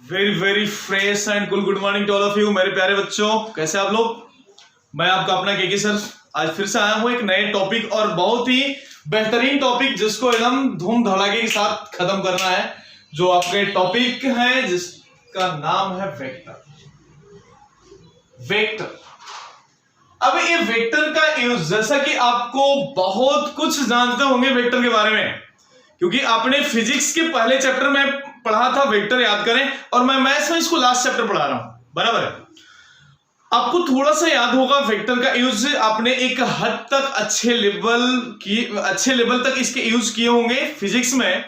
Very very fresh and good morning to all of you मेरे प्यारे बच्चों, कैसे आप लोग। मैं आपका अपना केके सर आज फिर से आया हूं एक नए टॉपिक और बहुत ही बेहतरीन टॉपिक जिसको एकदम धूम धड़ाके के साथ खत्म करना है। जो आपके टॉपिक है जिसका नाम है वेक्टर। वेक्टर, अब ये वेक्टर का यूज, जैसा कि आपको बहुत कुछ जानते होंगे वेक्टर के बारे में, क्योंकि आपने फिजिक्स के पहले चैप्टर में पढ़ा था वेक्टर, याद करें, और मैं मैथ्स में इसको लास्ट चैप्टर पढ़ा रहा हूं, बराबर है। आपको थोड़ा सा याद होगा वेक्टर का यूज आपने एक हद तक अच्छे लेवल तक इसके यूज किए होंगे फिजिक्स में।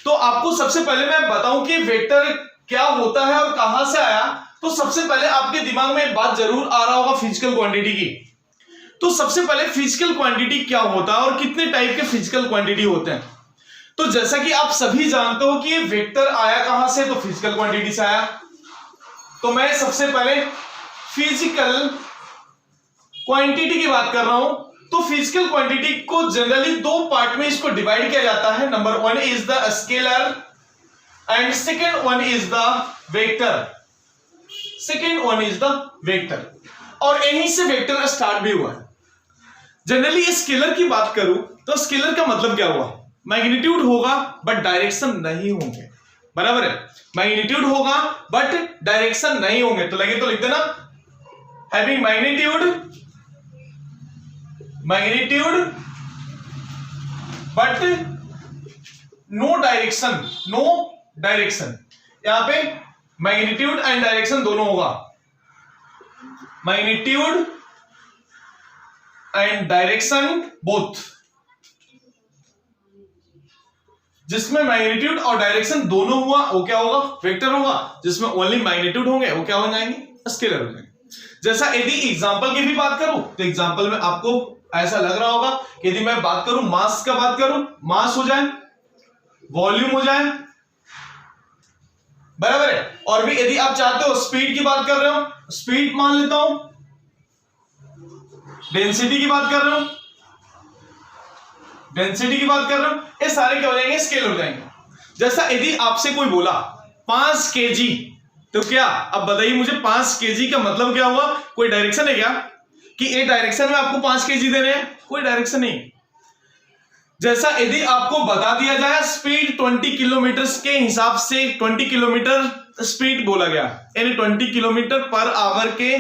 तो आपको सबसे पहले मैं बताऊं कि वेक्टर क्या होता है और कहां से आया। तो सबसे पहले आपके दिमाग में एक बात जरूर आ रहा होगा फिजिकल क्वांटिटी की। तो सबसे पहले फिजिकल क्वांटिटी क्या होता है और कितने टाइप के फिजिकल क्वांटिटी होते हैं। तो जैसा कि आप सभी जानते हो कि वेक्टर आया कहां से, तो फिजिकल क्वांटिटी से आया। तो मैं सबसे पहले फिजिकल क्वांटिटी की बात कर रहा हूं। तो फिजिकल क्वांटिटी को जनरली दो पार्ट में इसको डिवाइड किया जाता है। Number one is the scalar and second one is the vector. Second one is the vector, और यहीं से वेक्टर स्टार्ट भी हुआ है। जनरली स्केलर की बात करूं तो स्केलर का मतलब क्या हुआ, मैग्नीट्यूड होगा बट डायरेक्शन नहीं होंगे, बराबर है। मैग्नीट्यूड होगा बट डायरेक्शन नहीं होंगे। तो लगे तो लिख देना having magnitude but no direction. यहां पे मैग्नीट्यूड एंड डायरेक्शन दोनों होगा। मैग्नीट्यूड एंड डायरेक्शन बोथ, जिसमें मैग्नीट्यूड और डायरेक्शन दोनों हुआ वो क्या होगा, वेक्टर होगा। जिसमें ओनली मैग्नीट्यूड होंगे वो क्या हो जाएंगे, स्केलर हो जाएंगे। जैसा यदि एग्जांपल की भी बात करूं तो एग्जांपल में आपको ऐसा लग रहा होगा कि यदि मैं बात करूं मास का, बात करूं मास हो जाए, वॉल्यूम हो जाए, बराबर है। और भी यदि आप चाहते हो स्पीड की बात कर रहे हो, स्पीड मान लेता हूं, डेंसिटी की बात कर रहे हो, डेंसिटी की बात कर रहा हूं, ये सारे क्या हो जाएंगे, स्केल हो जाएंगे। जैसा यदि आपसे कोई बोला 5 केजी, तो क्या, अब बताइए मुझे 5 केजी का मतलब क्या हुआ। कोई डायरेक्शन है क्या कि ये डायरेक्शन में आपको 5 केजी देने हैं, कोई डायरेक्शन नहीं। जैसा यदि आपको बता दिया जाए स्पीड 20 किलोमीटर के हिसाब से, 20 किलोमीटर स्पीड बोला गया, यानी 20 किलोमीटर पर आवर के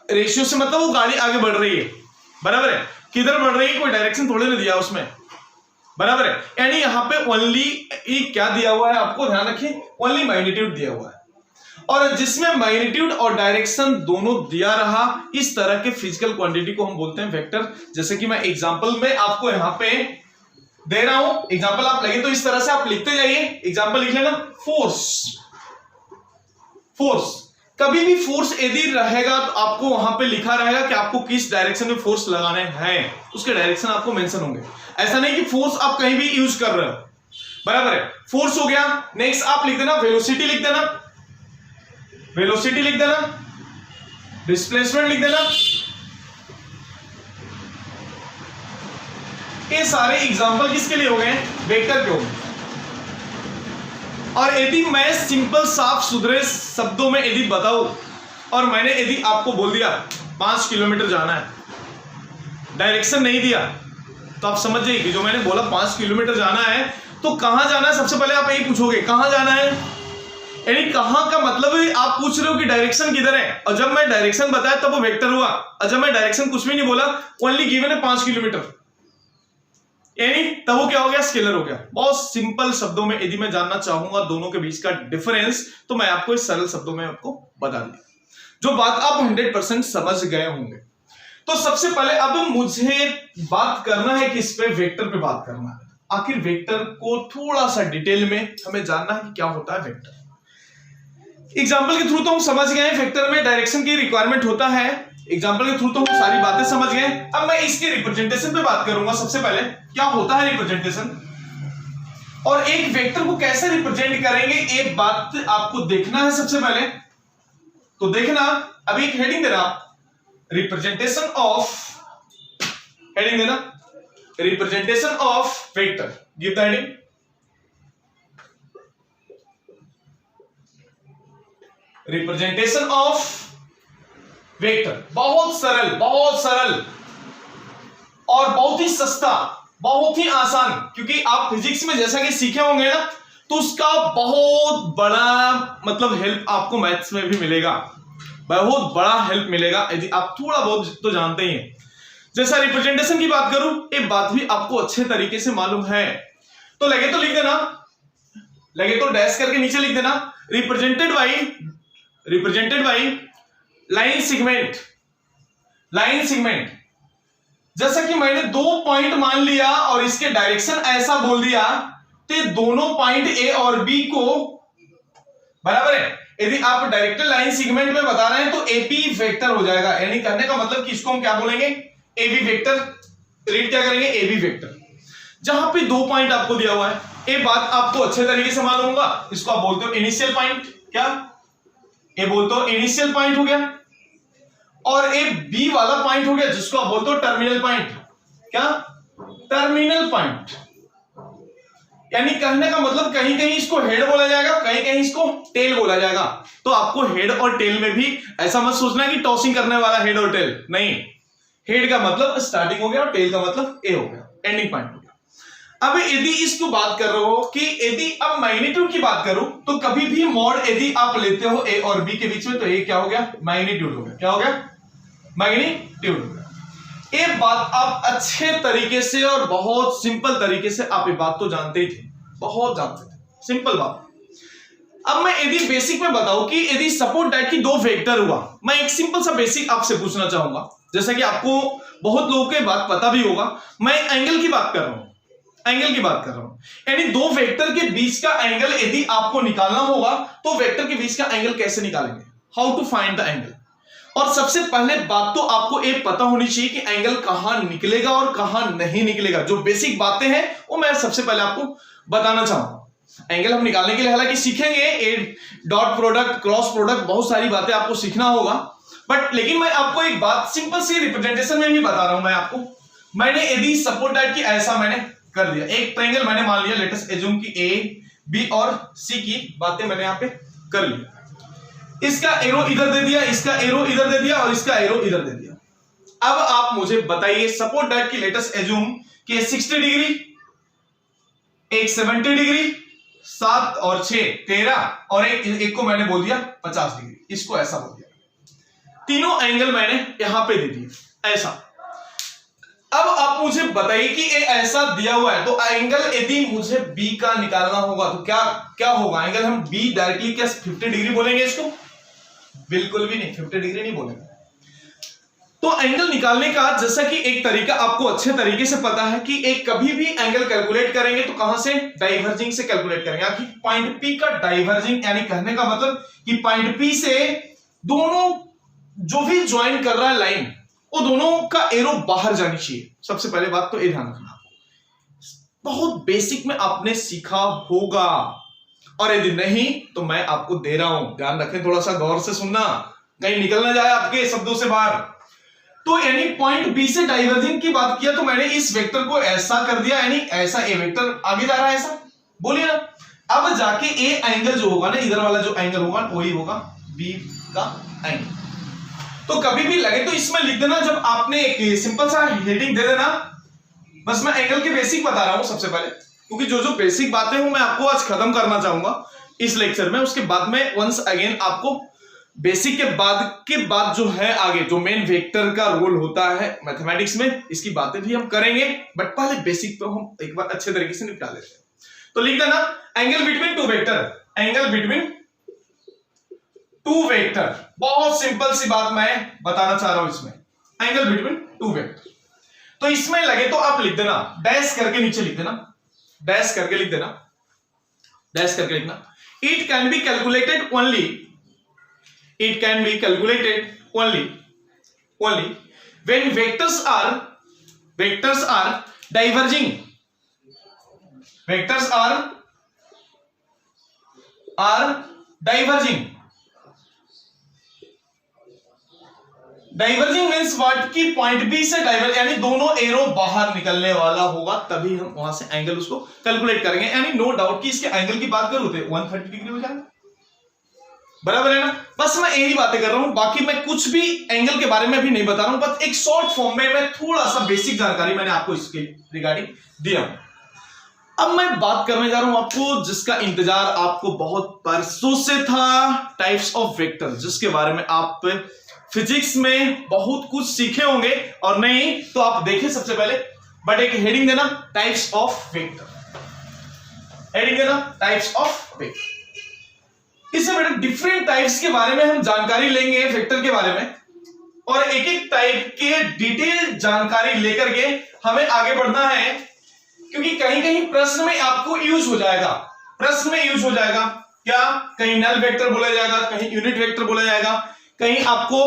रेशियो से, मतलब वो गाड़ी आगे बढ़ रही है, बराबर है। किधर बढ़ रही है, कोई डायरेक्शन थोड़े ना दिया उसमें, बराबर है। यानी यहां पे ओनली क्या दिया हुआ है, आपको ध्यान रखिए, ओनली मैग्नीट्यूड दिया हुआ है। और जिसमें मैग्नीट्यूड और डायरेक्शन दोनों दिया रहा, इस तरह के फिजिकल क्वांटिटी को हम बोलते हैं वेक्टर। जैसे कि मैं एग्जांपल में आपको यहां पे दे रहा हूं, एग्जांपल आप लगे तो इस तरह से आप लिखते जाइए। एग्जांपल लिख लेना, फोर्स। कभी भी फोर्स यदि रहेगा तो आपको वहां पे लिखा रहेगा कि आपको किस डायरेक्शन में फोर्स लगाने हैं, उसके डायरेक्शन आपको मेंशन होंगे। ऐसा नहीं कि फोर्स आप कहीं भी यूज कर रहे हो, बराबर है। फोर्स हो गया। नेक्स्ट आप लिख देना वेलोसिटी, लिख देना वेलोसिटी, लिख देना डिस्प्लेसमेंट, लिख देना। ये सारे एग्जांपल किसके लिए हो गए, वेक्टर के हो गए। और यदि मैं सिंपल साफ सुथरे शब्दों में यदि बताऊं, और मैंने यदि आपको बोल दिया 5 किलोमीटर जाना है, डायरेक्शन नहीं दिया, तो आप समझ जाइए कि जो मैंने बोला 5 किलोमीटर जाना है, तो कहां जाना है, सबसे पहले आप यही पूछोगे कहां जाना है। यानी कहां का मतलब है आप पूछ रहे हो कि डायरेक्शन किधर है, और जब मैं डायरेक्शन बताया तब वो वेक्टर हुआ। और जब मैं डायरेक्शन कुछ भी नहीं बोला, ओनली गिवन है 5 किलोमीटर, यानी तब वो क्या हो गया, स्केलर हो गया। बहुत सिंपल शब्दों में यदि मैं जानना चाहूंगा दोनों के बीच का डिफरेंस, तो मैं आपको इस सरल शब्दों में आपको बता दिया, जो बात आप 100% समझ गए होंगे। तो सबसे पहले अब मुझे बात करना है किस पे, वेक्टर पे बात करना है। आखिर वेक्टर को थोड़ा सा डिटेल में हमें जानना है कि क्या होता है वेक्टर। एग्जाम्पल के थ्रू तो हम समझ गए हैं वेक्टर में डायरेक्शन की रिक्वायरमेंट होता है, एग्जाम्पल के थ्रू तो हम सारी बातें समझ गए। अब मैं इसके रिप्रेजेंटेशन पे बात करूंगा। सबसे पहले क्या होता है रिप्रेजेंटेशन, और एक वेक्टर को कैसे रिप्रेजेंट करेंगे, एक बात आपको देखना है सबसे पहले। तो देखना, अभी एक हेडिंग देना, रिप्रेजेंटेशन ऑफ, हेडिंग देना representation of vector, give the heading. Representation of vector, बहुत सरल और बहुत ही सस्ता, बहुत ही आसान, क्योंकि आप फिजिक्स में जैसा कि सीखे होंगे ना, तो उसका बहुत बड़ा मतलब हेल्प आपको मैथ्स में भी मिलेगा, बहुत बड़ा हेल्प मिलेगा यदि आप थोड़ा बहुत तो जानते ही हैं। जैसा रिप्रेजेंटेशन की बात करूं, ये बात भी आपको अच्छे तरीके से मालूम है, तो लगे तो लिख देना, लगे तो डैश करके नीचे लिख देना, रिप्रेजेंटेड बाई लाइन सेगमेंट। जैसा कि मैंने 2 पॉइंट मान लिया और इसके डायरेक्शन ऐसा बोल दिया, तो दोनों पॉइंट ए और बी को बराबर है। यदि आप डायरेक्टेड लाइन सेगमेंट में बता रहे हैं तो एपी वेक्टर हो जाएगा, यानी कहने का मतलब कि इसको हम क्या बोलेंगे, एबी वेक्टर। रीड क्या करेंगे, एबी वेक्टर। जहां पे 2 पॉइंट आपको दिया हुआ है, ये बात आपको अच्छे तरीके से मालूम होगा, इसको आप बोलते हो इनिशियल पॉइंट, क्या ये बोलते हो इनिशियल पॉइंट हो गया, और एक बी वाला पॉइंट हो गया जिसको आप बोलते हो टर्मिनल पॉइंट, क्या टर्मिनल पॉइंट। यानी कहने का मतलब कहीं कहीं इसको हेड बोला जाएगा, कहीं कहीं इसको टेल बोला जाएगा। तो आपको हेड और टेल में भी ऐसा मत सोचना कि टॉसिंग करने वाला हेड और टेल, नहीं, हेड का मतलब स्टार्टिंग हो गया और टेल का मतलब ए हो गया, एंडिंग पॉइंट हो गया। अब यदि इसको बात कर रहे हो कि यदि अब मैग्नीट्यूड की बात करूं, तो कभी भी मॉड यदि आप लेते हो ए और बी के बीच में, तो ये क्या हो गया, मैग्नीट्यूड हो गया, क्या हो गया, मैग्नीट्यूड हो गया। ये बात आप अच्छे तरीके से और बहुत सिंपल तरीके से आप ये बात तो जानते ही थे, बहुत जानते थे, सिंपल बात। अब मैं यदि बेसिक में बताऊं कि यदि सपोज दैट की 2 वेक्टर हुआ, मैं एक सिंपल सा बेसिक आपसे पूछना चाहूंगा, जैसा कि आपको बहुत लोगों के बात पता भी होगा, मैं एंगल की बात कर रहा हूं, एंगल की बात कर रहा हूं, यानी 2 वेक्टर के बीच का एंगल यदि आपको निकालना होगा, तो वेक्टर के बीच का एंगल कैसे निकालेंगे, how to find the angle. और सबसे पहले बात तो आपको ये पता होनी चाहिए कि एंगल कहां निकलेगा और कहां नहीं निकलेगा। जो बेसिक बातें हैं वो मैं सबसे पहले आपको बताना चाहूंगा। एंगल हम निकालने के लिए हालांकि सीखेंगे, ए डॉट प्रोडक्ट, क्रॉस प्रोडक्ट, बहुत सारी बातें आपको सीखना होगा, बट लेकिन मैं आपको एक बात सिंपल सी रिप्रेजेंटेशन में भी बता रहा हूं मैं आपको। मैंने यदि सपोज दैट की ऐसा मैंने कर दिया, एक ट्रायंगल मैंने मान लिया, लेट अस एज्यूम की ए बी और सी की बातें मैंने यहां पे कर ली, इसका एरो इधर दे दिया, इसका एरो इधर दे दिया और इसका एरो इधर दे दिया। अब आप मुझे बताइए, सपोज दैट की लेट अस एज्यूम कि 60 डिग्री, एक 70 डिग्री, 7 और 6 13, और एक को मैंने बोल दिया 50 डिग्री, इसको ऐसा बोल दिया। तीनों एंगल मैंने यहां पे दे दिए ऐसा। अब आप मुझे बताइए कि ये ऐसा दिया हुआ है, तो एंगल यदि मुझे बी का निकालना होगा तो क्या क्या होगा एंगल, हम बी डायरेक्टली क्या 50 डिग्री बोलेंगे इसको, बिल्कुल भी नहीं, 50 डिग्री नहीं बोलेंगे। तो एंगल निकालने का जैसा कि एक तरीका आपको अच्छे तरीके से पता है कि एक कभी भी एंगल कैलकुलेट करेंगे तो कहां से, डाइवर्जिंग से कैलकुलेट करेंगे। आखिर पॉइंट पी का डाइवर्जिंग, यानी कहने का मतलब कि पॉइंट पी से दोनों जो भी ज्वाइन कर रहा है लाइन, वो दोनों का एरो बाहर जानी चाहिए। सबसे पहले बात तो ये ध्यान रखना, बहुत बेसिक में आपने सीखा होगा, और यदि नहीं तो मैं आपको दे रहा हूं, ध्यान रखें, थोड़ा सा गौर से सुनना, कहीं निकल ना जाए आपके शब्दों से बाहर। तो यानी पॉइंट बी से डाइवर्जिंग की बात किया तो मैंने इस वेक्टर को ऐसा कर दिया, यानी ऐसा ए वेक्टर आगे जा रहा है ऐसा, बोलिए ना। अब जाके ए एंगल जो होगा ना, इधर वाला जो एंगल होगा वही होगा बी का एंगल। तो कभी भी लगे तो इसमें लिख देना, जब आपने एक सिंपल सा हेडिंग दे देना, बस मैं एंगल के बेसिक बता रहा हूं सबसे पहले, क्योंकि जो जो बेसिक बातें हूं मैं आपको आज खत्म करना चाहूंगा इस लेक्चर में। उसके बाद में वंस अगेन आपको बेसिक के बाद जो है आगे जो मेन वेक्टर का रोल होता है मैथमेटिक्स में, इसकी बातें भी हम करेंगे, बट पहले बेसिक तो हम एक बार अच्छे तरीके से निपटा लेते हैं। तो लिख देना angle between 2 vector, angle between 2 vector, बहुत सिंपल सी बात मैं बताना चाह रहा हूं इसमें, एंगल बिटवीन 2 वेक्टर। तो इसमें लगे तो आप लिख देना, डैश करके नीचे लिख देना, डैश करके लिख देना, डैश करके लिखना, it can be calculated only, it can be calculated only when vectors are diverging, vectors are diverging means what की पॉइंट बी से डाइवर्ज, यानी दोनों एरो बाहर निकलने वाला होगा, तभी हम वहां से एंगल उसको कैलकुलेट करेंगे। यानी नो डाउट कि इसके एंगल की बात करूं तो 130 डिग्री हो जाएगा, बराबर है ना। बस मैं यही बातें कर रहा हूं, बाकी मैं कुछ भी एंगल के बारे में भी नहीं बता रहा हूं, बस एक शॉर्ट फॉर्म में मैं थोड़ा सा बेसिक जानकारी मैंने आपको इसके रिगार्डिंग दिया। अब मैं बात करने जा रहा हूं आपको जिसका इंतजार आपको बहुत बरसों से था, टाइप्स ऑफ वेक्टर, जिसके बारे में आप फिजिक्स में बहुत कुछ सीखे होंगे, और नहीं तो आप देखें सबसे पहले, बट एक हेडिंग देना टाइप्स ऑफ वेक्टर, हेडिंग देना टाइप्स ऑफ वेक्टर। इससे बेटा डिफरेंट टाइप्स के बारे में हम जानकारी लेंगे वेक्टर के बारे में, और एक एक टाइप के डिटेल जानकारी लेकर के हमें आगे बढ़ना है, क्योंकि कहीं कहीं प्रश्न में आपको यूज हो जाएगा, प्रश्न में यूज हो जाएगा क्या, कहीं नल वेक्टर बोला जाएगा, कहीं यूनिट वेक्टर बोला जाएगा, कहीं आपको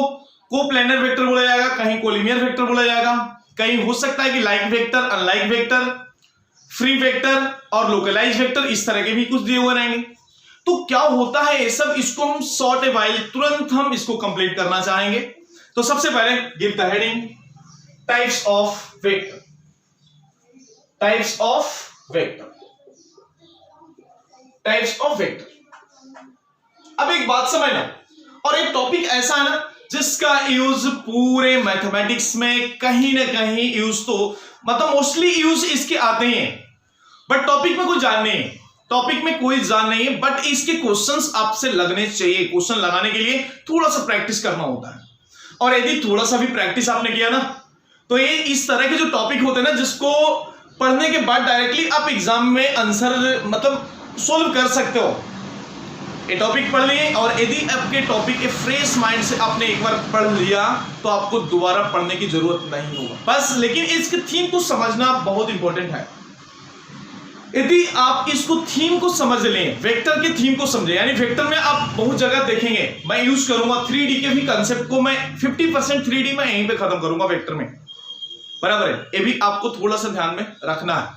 कोप्लेनर वेक्टर बोला जाएगा, कहीं कोलिनियर वेक्टर बोला जाएगा, कहीं हो सकता है कि like vector, unlike vector, free vector और लोकलाइज वेक्टर, इस तरह के भी कुछ दिए हुए रहेंगे। तो क्या होता है ये सब, इसको हम शॉर्ट वाइल तुरंत हम इसको कंप्लीट करना चाहेंगे। तो सबसे पहले give the heading types of vector, types of vector, types of vector. अब एक बात समझना, और एक टॉपिक ऐसा है ना जिसका यूज पूरे मैथमेटिक्स में कहीं ना कहीं यूज तो मतलब मोस्टली यूज इसके आते हैं, बट टॉपिक में कोई जान नहीं है, टॉपिक में कोई जान नहीं है, बट इसके क्वेश्चंस आपसे लगने चाहिए। क्वेश्चन लगाने के लिए थोड़ा सा प्रैक्टिस करना होता है, और यदि थोड़ा सा भी प्रैक्टिस आपने किया ना, तो ये इस तरह के जो टॉपिक होते हैं ना, जिसको पढ़ने के बाद डायरेक्टली आप एग्जाम में आंसर मतलब सोल्व कर सकते हो। ये टॉपिक पढ़ लिए, और यदि आपके टॉपिक के फ्रेश माइंड से आपने एक बार पढ़ लिया तो आपको दोबारा पढ़ने की जरूरत नहीं होगा बस। लेकिन इसके थीम को समझना बहुत इंपॉर्टेंट है। यदि आप इसको थीम को समझ लें, वेक्टर के थीम को समझे, यानी वेक्टर में आप बहुत जगह देखेंगे, मैं यूज करूंगा 3D के भी कंसेप्ट को, मैं 50% 3D में यहीं पे खत्म करूंगा वेक्टर में, बराबर है। ये भी आपको थोड़ा सा ध्यान में रखना है।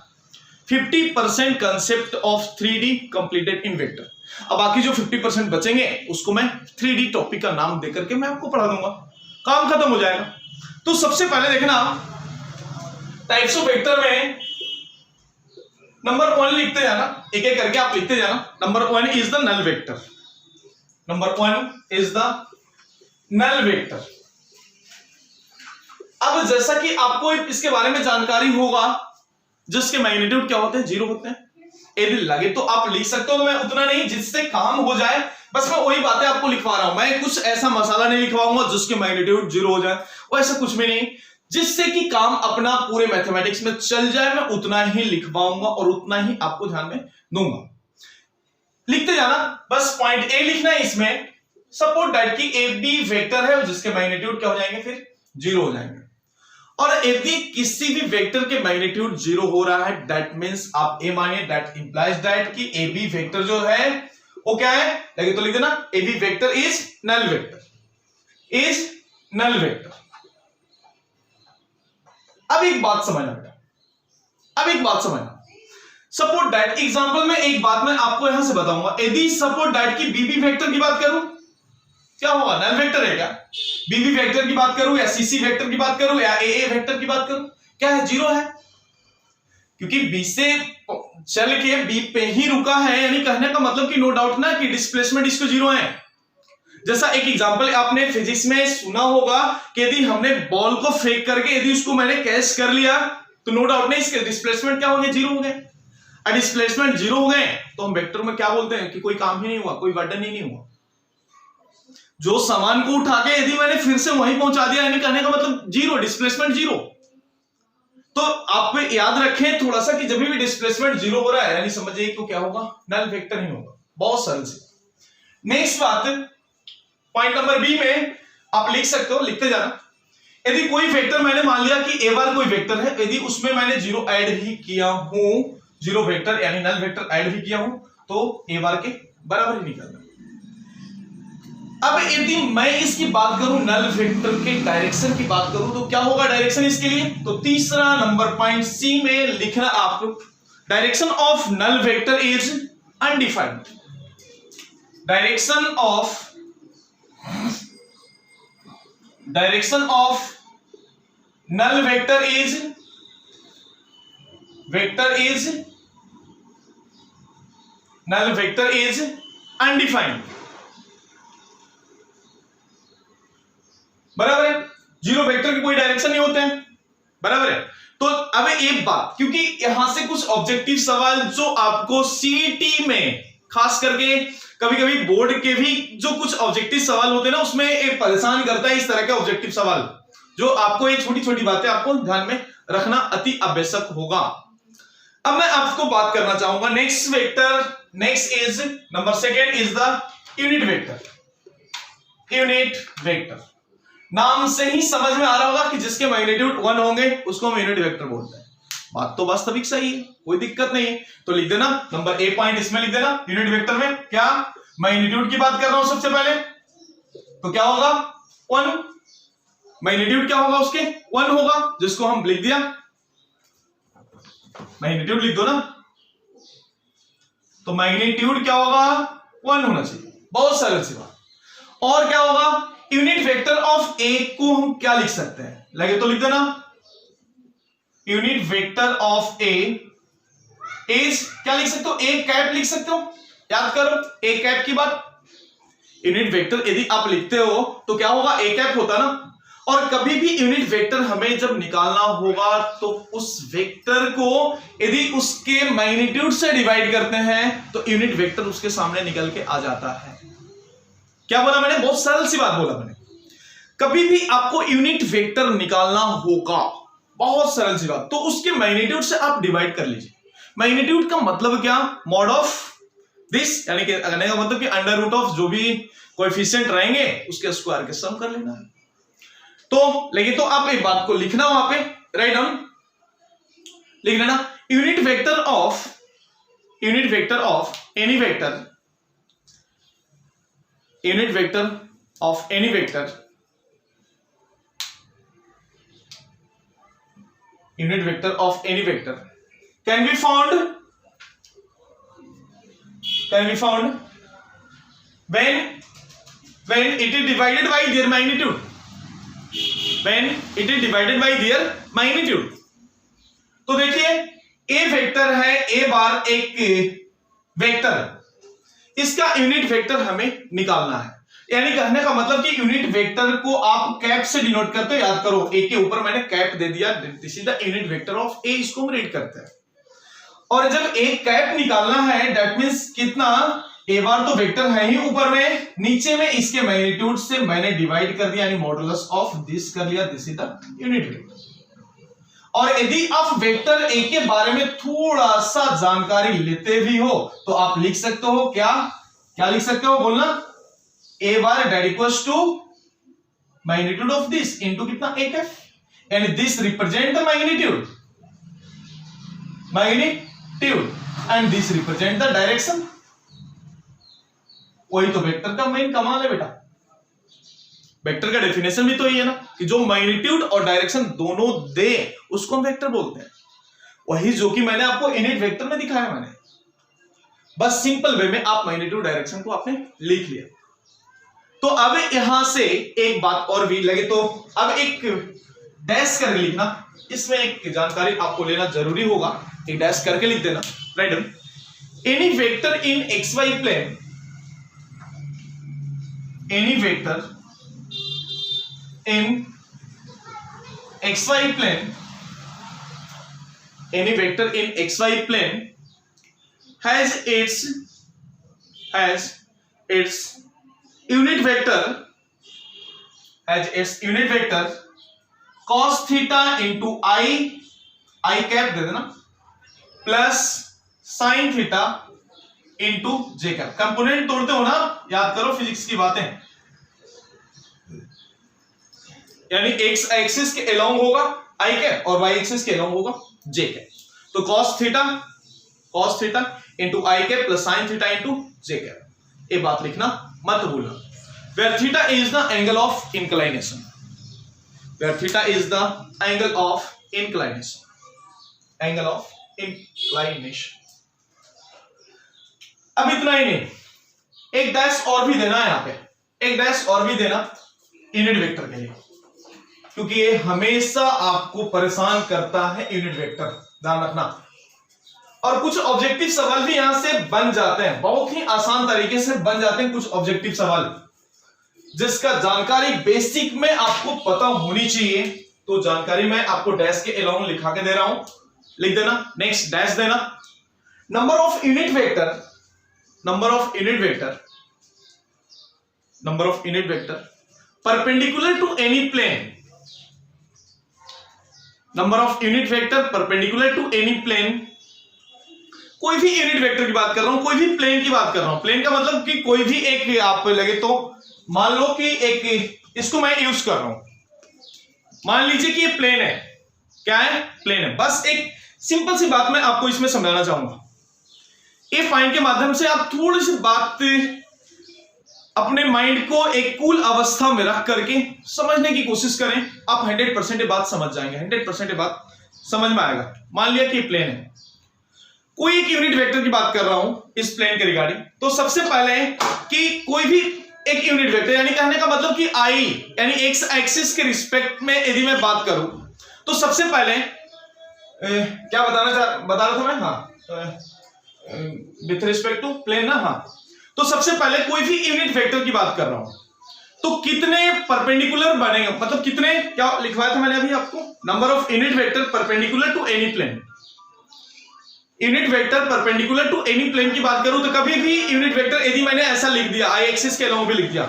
50% concept of 3D completed in vector. अब बाकी जो 50% बचेंगे उसको मैं 3D टॉपिक का नाम देकर के मैं आपको पढ़ा दूंगा, काम खत्म हो जाएगा। तो सबसे पहले देखना टाइप्स ऑफ वेक्टर में नंबर 1 लिखते जाना, एक एक करके आप लिखते जाना। Number 1 is the null vector, number 1 is the null vector. अब जैसा कि आपको इसके बारे में जानकारी होगा, जिसके मैग्नीट्यूड क्या होते हैं, 0 होते हैं। यदि लगे तो आप लिख सकते हो, मैं उतना नहीं जिससे काम हो जाए, बस मैं वही बातें आपको लिखवा रहा हूं। मैं कुछ ऐसा मसाला नहीं लिखवाऊंगा जिसके मैग्नीट्यूड 0 हो जाए, वो ऐसा कुछ भी नहीं, जिससे कि काम अपना पूरे मैथमेटिक्स में चल जाए, मैं उतना ही लिखवाऊंगा और उतना ही आपको ध्यान में दूंगा। लिखते जाना, बस पॉइंट ए लिखना है इसमें। सपोज दैट कि ए बी वेक्टर है जिसके मैग्नीट्यूड क्या हो जाएंगे, फिर 0 हो जाएंगे। और यदि किसी भी वेक्टर के मैग्नीट्यूड 0 हो रहा है, दैट मींस आप ए मानिए, दैट इंप्लाइज दैट कि ए बी वेक्टर जो है वो क्या है, लगे तो लिख देना A B vector is null vector, is null vector. अब एक बात समझना बेटा, अब एक बात समझना, सपोज दैट एग्जांपल में एक बात मैं आपको यहां से बताऊंगा। यदि सपोज दैट की बीबी वेक्टर की बात करूं, क्या होगा, नल वेक्टर है क्या, बीबी वेक्टर की बात करूं या सीसी वेक्टर की बात करूं या ए वेक्टर की बात करूं, क्या है, 0 है, क्योंकि बी से चल के बी पे ही रुका है, यानी कहने का मतलब कि नो डाउट ना कि डिस्प्लेसमेंट इसको 0 है। जैसा एक एग्जांपल आपने फिजिक्स में सुना होगा कि यदि हमने बॉल को फेंक करके यदि उसको मैंने कैच कर लिया तो नो डाउट नहीं इसके डिस्प्लेसमेंट क्या हो गए, 0 हो गए। और डिस्प्लेसमेंट 0 हो गए तो हम वेक्टर में क्या बोलते हैं कि कोई काम ही नहीं हुआ, कोई वर्डन ही नहीं हुआ। जो सामान को उठा के यदि मैंने फिर से वहीं पहुंचा दिया, यानी कहने का मतलब 0, डिस्प्लेसमेंट 0। तो आप याद रखें थोड़ा सा कि जब भी डिस्प्लेसमेंट 0 हो रहा है, यानी समझिए तो क्या होगा, नल वेक्टर ही होगा, बहुत सरल से। नेक्स्ट बात, पॉइंट नंबर बी में आप लिख सकते हो, लिखते जाना। यदि कोई वेक्टर मैंने मान लिया कि ए बार कोई वेक्टर है, यदि उसमें मैंने 0 ऐड भी किया हूं, 0 वेक्टर यानी नल वेक्टर ऐड भी किया हूं, तो ए बार के बराबर ही निकलना। अब यदि मैं इसकी बात करूं, नल वेक्टर के डायरेक्शन की बात करूं, तो क्या होगा डायरेक्शन इसके लिए, तो तीसरा नंबर पॉइंट सी में लिखना आपको, direction of null vector is undefined, direction of null vector is null vector is undefined। बराबर है, जीरो वेक्टर के कोई डायरेक्शन नहीं होते हैं, बराबर है। तो अब एक बात, क्योंकि यहां से कुछ ऑब्जेक्टिव सवाल जो आपको सीईटी में खास करके कभी कभी बोर्ड के भी जो कुछ ऑब्जेक्टिव सवाल होते हैं ना, उसमें एक परेशान करता है इस तरह के ऑब्जेक्टिव सवाल, जो आपको ये छोटी छोटी बातें आपको ध्यान में रखना अति आवश्यक होगा। अब मैं आपको बात करना चाहूंगा next vector, next is number second is the unit vector. Unit vector नाम से ही समझ में आ रहा होगा कि जिसके मैग्नीट्यूड 1 होंगे उसको हम यूनिट वेक्टर बोलते हैं। बात तो वास्तविक सही है, कोई दिक्कत नहीं है। तो लिख देना नंबर ए पॉइंट इसमें लिख देना, यूनिट वेक्टर में क्या मैग्नीट्यूड की बात कर रहा हूं सबसे पहले, तो क्या होगा 1, मैग्नीट्यूड क्या होगा उसके 1 होगा, जिसको हम लिख दिया मैग्नीट्यूड लिख दो ना, तो मैग्नीट्यूड क्या होगा 1 होना चाहिए, बहुत सरल सी बात। और क्या होगा यूनिट वेक्टर ऑफ ए को हम क्या लिख सकते हैं, लगे तो लिख देना unit vector of A is क्या लिख सकते हो, ए कैप लिख सकते हो, याद करो ए कैप की बात। यूनिट वेक्टर यदि आप लिखते हो तो क्या होगा ए कैप होता ना, और कभी भी यूनिट वेक्टर हमें जब निकालना होगा तो उस वेक्टर को यदि उसके मैग्नीट्यूड से डिवाइड करते हैं तो यूनिट वेक्टर उसके सामने निकल के आ जाता है। क्या बोला मैंने, बहुत सरल सी बात बोला मैंने। कभी भी आपको यूनिट वेक्टर निकालना होगा, बहुत सरल सी बात, तो उसके मैग्नीट्यूड से आप डिवाइड कर लीजिए। मैग्नीट्यूड का मतलब क्या, मॉड ऑफ दिस, यानी कि कहने का मतलब कि अंडर रूट ऑफ जो भी कोएफिशिएंट रहेंगे उसके स्क्वायर के सम कर लेना है। तो लेकिन तो आप एक बात को लिखना वहां पे, राइट डाउन लिख लेना unit vector of any vector, unit vector of any vector, unit vector of any vector can be found when it is divided by their magnitude, when it is divided by their magnitude। तो देखिए ए vector है, ए bar एक vector, इसका unit vector हमें निकालना है। यानी कहने का मतलब कि यूनिट वेक्टर को आप कैप से डिनोट करते हो, याद करो ए के ऊपर मैंने कैप दे दिया, this is the unit vector of A, इसको हम रीड करते हैं। और जब एक कैप निकालना है दैट मींस कितना, ए बार तो वेक्टर है ही ऊपर में, नीचे में इसके मैग्नीट्यूड से मैंने डिवाइड कर दिया, यानी मॉडुलस ऑफ दिस कर लिया, this is the unit vector. और यदि आप वेक्टर ए के बारे में थोड़ा सा जानकारी लेते भी हो तो आप लिख सकते हो, क्या लिख सकते हो बोलना, A bar that equals to magnitude of this into कितना A cap, and this represent the magnitude and this represent the direction. वही तो वेक्टर का मेन कमाल है बेटा, वेक्टर का डेफिनेशन भी तो ये है ना कि जो मैग्नीट्यूड और डायरेक्शन दोनों दे उसको हम वेक्टर बोलते हैं। वही जो कि मैंने आपको यूनिट वेक्टर में दिखाया, मैंने बस सिंपल वे में आप मैग्नीट्यूड डायरेक्शन को आपने लिख लिया। तो अब यहां से एक बात और भी लगे तो अब एक डैश करके लिखना, इसमें एक जानकारी आपको लेना जरूरी होगा, एक डैश करके लिख देना, right. Any vector in X Y plane, any vector in xy plane, any vector in xy plane has its unit vector, cos theta into I cap दे देना plus sin theta into j cap। Component तोड़ते हो ना, याद करो physics की बातें, यानी x axis के अलोंग होगा आई कैप और वाई एक्सिस के अलोंग होगा जे कैप। तो cos theta into I cap plus sine theta into J cap, ये बात लिखना मत भूलना। Where theta is the angle of inclination, where theta is the angle of inclination, angle of inclination. अब इतना ही नहीं, एक डैश और भी देना है, यहां पे एक डैश और भी देना यूनिट वेक्टर के लिए, क्योंकि ये हमेशा आपको परेशान करता है यूनिट वेक्टर, ध्यान रखना। और कुछ ऑब्जेक्टिव सवाल भी यहां से बन जाते हैं, बहुत ही आसान तरीके से बन जाते हैं कुछ ऑब्जेक्टिव सवाल। जिसका जानकारी बेसिक में आपको पता होनी चाहिए, तो जानकारी मैं आपको डैश के अलोंग लिखा के दे रहा हूं, लिख देना। नेक्स्ट डैश देना। Number of unit vector, number of unit vector, number of unit vector perpendicular to any plane, number of unit vector perpendicular to any plane. कोई भी यूनिट वेक्टर की बात कर रहा हूं, कोई भी प्लेन की बात कर रहा हूं। प्लेन का मतलब कि कोई भी एक, आप लगे तो मान लो कि एक, इसको मैं यूज कर रहा हूं, मान लीजिए कि ये प्लेन है। क्या है? प्लेन है। बस एक सिंपल सी बात मैं आपको इसमें समझाना चाहूंगा। ए फाइन के माध्यम से आप थोड़ी सी बात अपने माइंड को एक कूल अवस्था में रख करके समझने की कोशिश करें, आप 100% ये बात समझ जाएंगे, 100% ये बात समझ में आएगा। मान लिया कि प्लेन है, कोई एक यूनिट वेक्टर की बात कर रहा हूं इस प्लेन के रिगार्डिंग, तो सबसे पहले कि कोई भी एक यूनिट वेक्टर, यानी कहने का मतलब कि आई यानी एक्स एक्सिस के रिस्पेक्ट में यदि मैं बात करूं, तो सबसे पहले क्या बता रहा था मैं, हाँ, विथ रिस्पेक्ट टू प्लेन ना, हाँ। तो सबसे पहले कोई भी यूनिट वेक्टर की बात कर रहा हूं, तो कितने परपेंडिकुलर बनेंगे, मतलब कितने, क्या लिखवाया था मैंने अभी आपको, number of unit vector perpendicular to any plane. Unit vector perpendicular to any plane की बात करूं तो कभी भी यूनिट वेक्टर यदि मैंने ऐसा लिख दिया, आई एक्सिस के अलावा भी लिख दिया,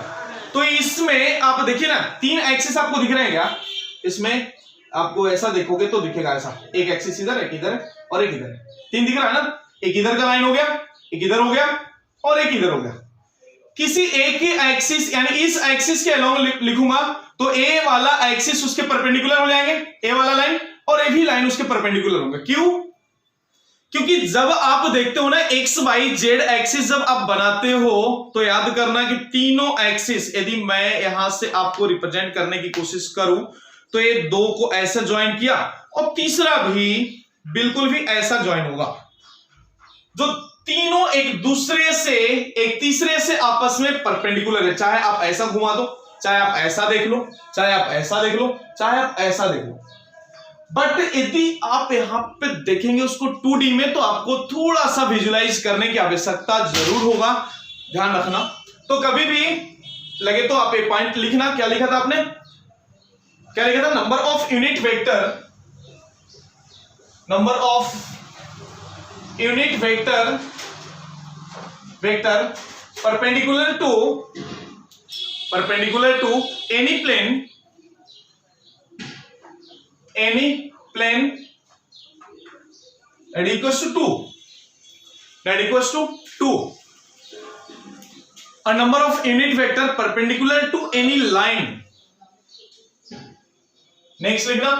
तो इसमें आप देखिए ना, 3 एक्सिस आपको दिख रहे हैं क्या? इसमें आपको ऐसा देखोगे तो दिखेगा ऐसा, एक एक्सिस इधर, एक इधर और एक इधर, 3 दिख रहा है ना। एक इधर का लाइन हो गया, एक इधर हो गया और एक इधर हो गया। किसी एक ही एक्सिस यानी इस एक्सिस के अलोंग लिखूंगा तो ए वाला एक्सिस उसके परपेंडिकुलर हो जाएंगे, ए वाला लाइन, और ए भी लाइन उसके परपेंडिकुलर होंगे। क्यों? क्योंकि जब आप देखते हो ना एक्स वाई जेड एक्सिस जब आप बनाते हो, तो याद करना कि तीनों एक्सिस यदि मैं यहां से आपको रिप्रेजेंट करने की कोशिश करूं तो ये 2 को ऐसे ज्वाइन किया और तीसरा भी बिल्कुल भी ऐसा ज्वाइन होगा, जो तीनों एक दूसरे से, एक तीसरे से आपस में परपेंडिकुलर है। चाहे आप ऐसा घुमा दो, चाहे आप ऐसा देख लो, चाहे आप ऐसा देख लो, चाहे आप ऐसा देख लो, बट यदि आप यहां पे देखेंगे उसको 2D में, तो आपको थोड़ा सा विजुलाइज करने की आवश्यकता जरूर होगा, ध्यान रखना। तो कभी भी लगे तो आप एक पॉइंट लिखना, क्या लिखा था आपने, क्या लिखा था, number of unit vector, number of unit vector perpendicular to any plane that equals to 2, a number of unit vector perpendicular to any line। Next लिखना,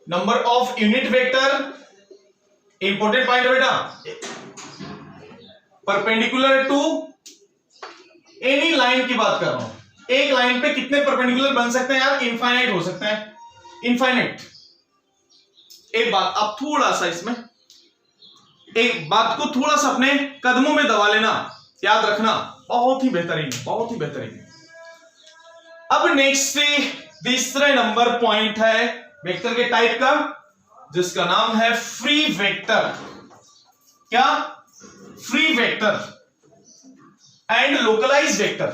number of unit vector, important point है बेटा, perpendicular to any line की बात कर रहा हूं। एक line पे कितने परपेंडिकुलर बन सकते हैं यार? इनफाइनाइट हो सकते हैं, इनफाइनाइट। एक बात आप थोड़ा सा इसमें, एक बात को थोड़ा सा अपने कदमों में दबा लेना, याद रखना, बहुत ही बेहतरीन, बहुत ही बेहतरीन। अब नेक्स्ट तीसरे नंबर पॉइंट है वेक्टर के टाइप का, जिसका नाम है फ्री वेक्टर। क्या? Free vector and localise vector.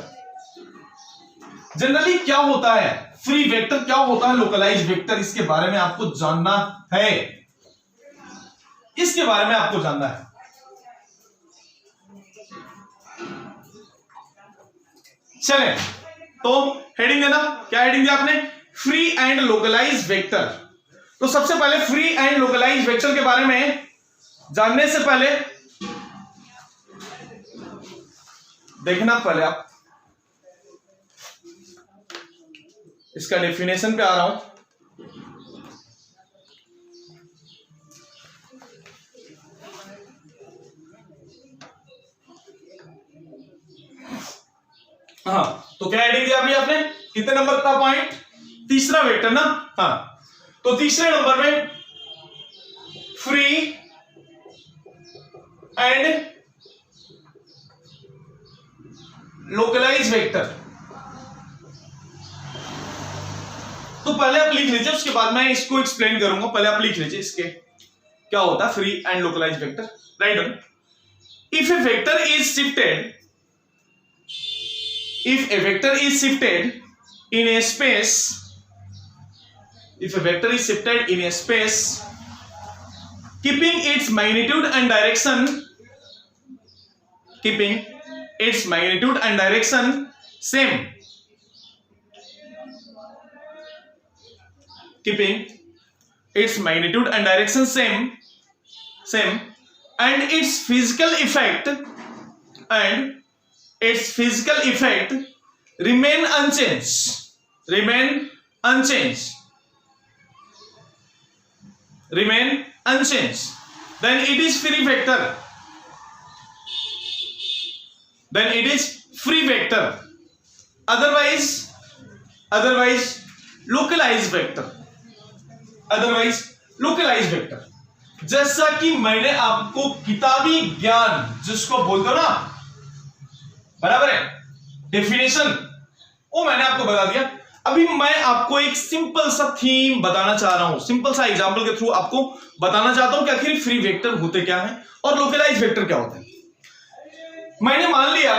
Generally क्या होता है फ्री वेक्टर, क्या होता है लोकलाइज वेक्टर, इसके बारे में आपको जानना है, इसके बारे में आपको जानना है। चलें, तो हेडिंग देना, क्या हेडिंग दिया आपने? Free and localise vector. तो सबसे पहले फ्री एंड लोकलाइज वेक्टर के बारे में जानने से पहले देखना, पहले आप इसका डेफिनेशन पे आ रहा हूं। हाँ, तो क्या हेडिंग दिया अभी आपने? कितने नंबर का पॉइंट? तीसरा वेक्टर ना। हाँ, तो तीसरे नंबर में फ्री एंड लोकलाइज वेक्टर। तो पहले आप लिख लीजिए, उसके बाद मैं इसको एक्सप्लेन करूंगा। पहले आप लिख लीजिए इसके क्या होता है free and localise vector. Right on, if A vector is shifted if a vector is shifted in a space, if a vector is shifted in a space keeping its magnitude and direction, keeping its magnitude and direction same, keeping its magnitude and direction same, and its physical effect remain unchanged, then it is free vector, otherwise localized vector, जैसा कि मैंने आपको किताबी ज्ञान जिसको बोलते हो ना, बराबर है, डेफिनेशन, वो मैंने आपको बता दिया। अभी मैं आपको एक सिंपल सा थीम बताना चाह रहा हूं, सिंपल सा एग्जांपल के थ्रू आपको बताना चाहता हूं कि आखिर फ्री वेक्टर होते क्या हैं और लोकलाइज वेक्टर क्या होते हैं। मैंने मान लिया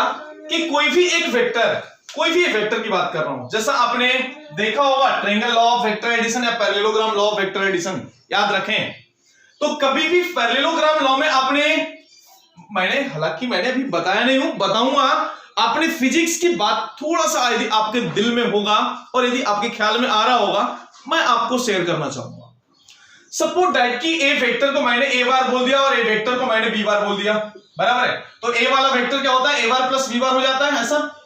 कि कोई भी एक वेक्टर की बात कर रहा हूं, जैसा आपने देखा होगा triangle law of vector addition या parallelogram law of vector addition, याद रखें। तो कभी भी पैरेललोग्राम लॉ में हालांकि मैंने अभी बताया नहीं हूं, बताऊंगा, आपने फिजिक्स की बात थोड़ा सा यदि आपके दिल में होगा और यदि आपके ख्याल में आ रहा होगा, मैं आपको शेयर करना चाहूंगा। सपोज दैट कि ए वेक्टर को मैंने ए बार बोल दिया और ए वेक्टर को मैंने बी बार बोल दिया, बराबर है। तो ए वाला वेक्टर क्या होता है, ए बार प्लस बी बार हो जाता है, ऐसा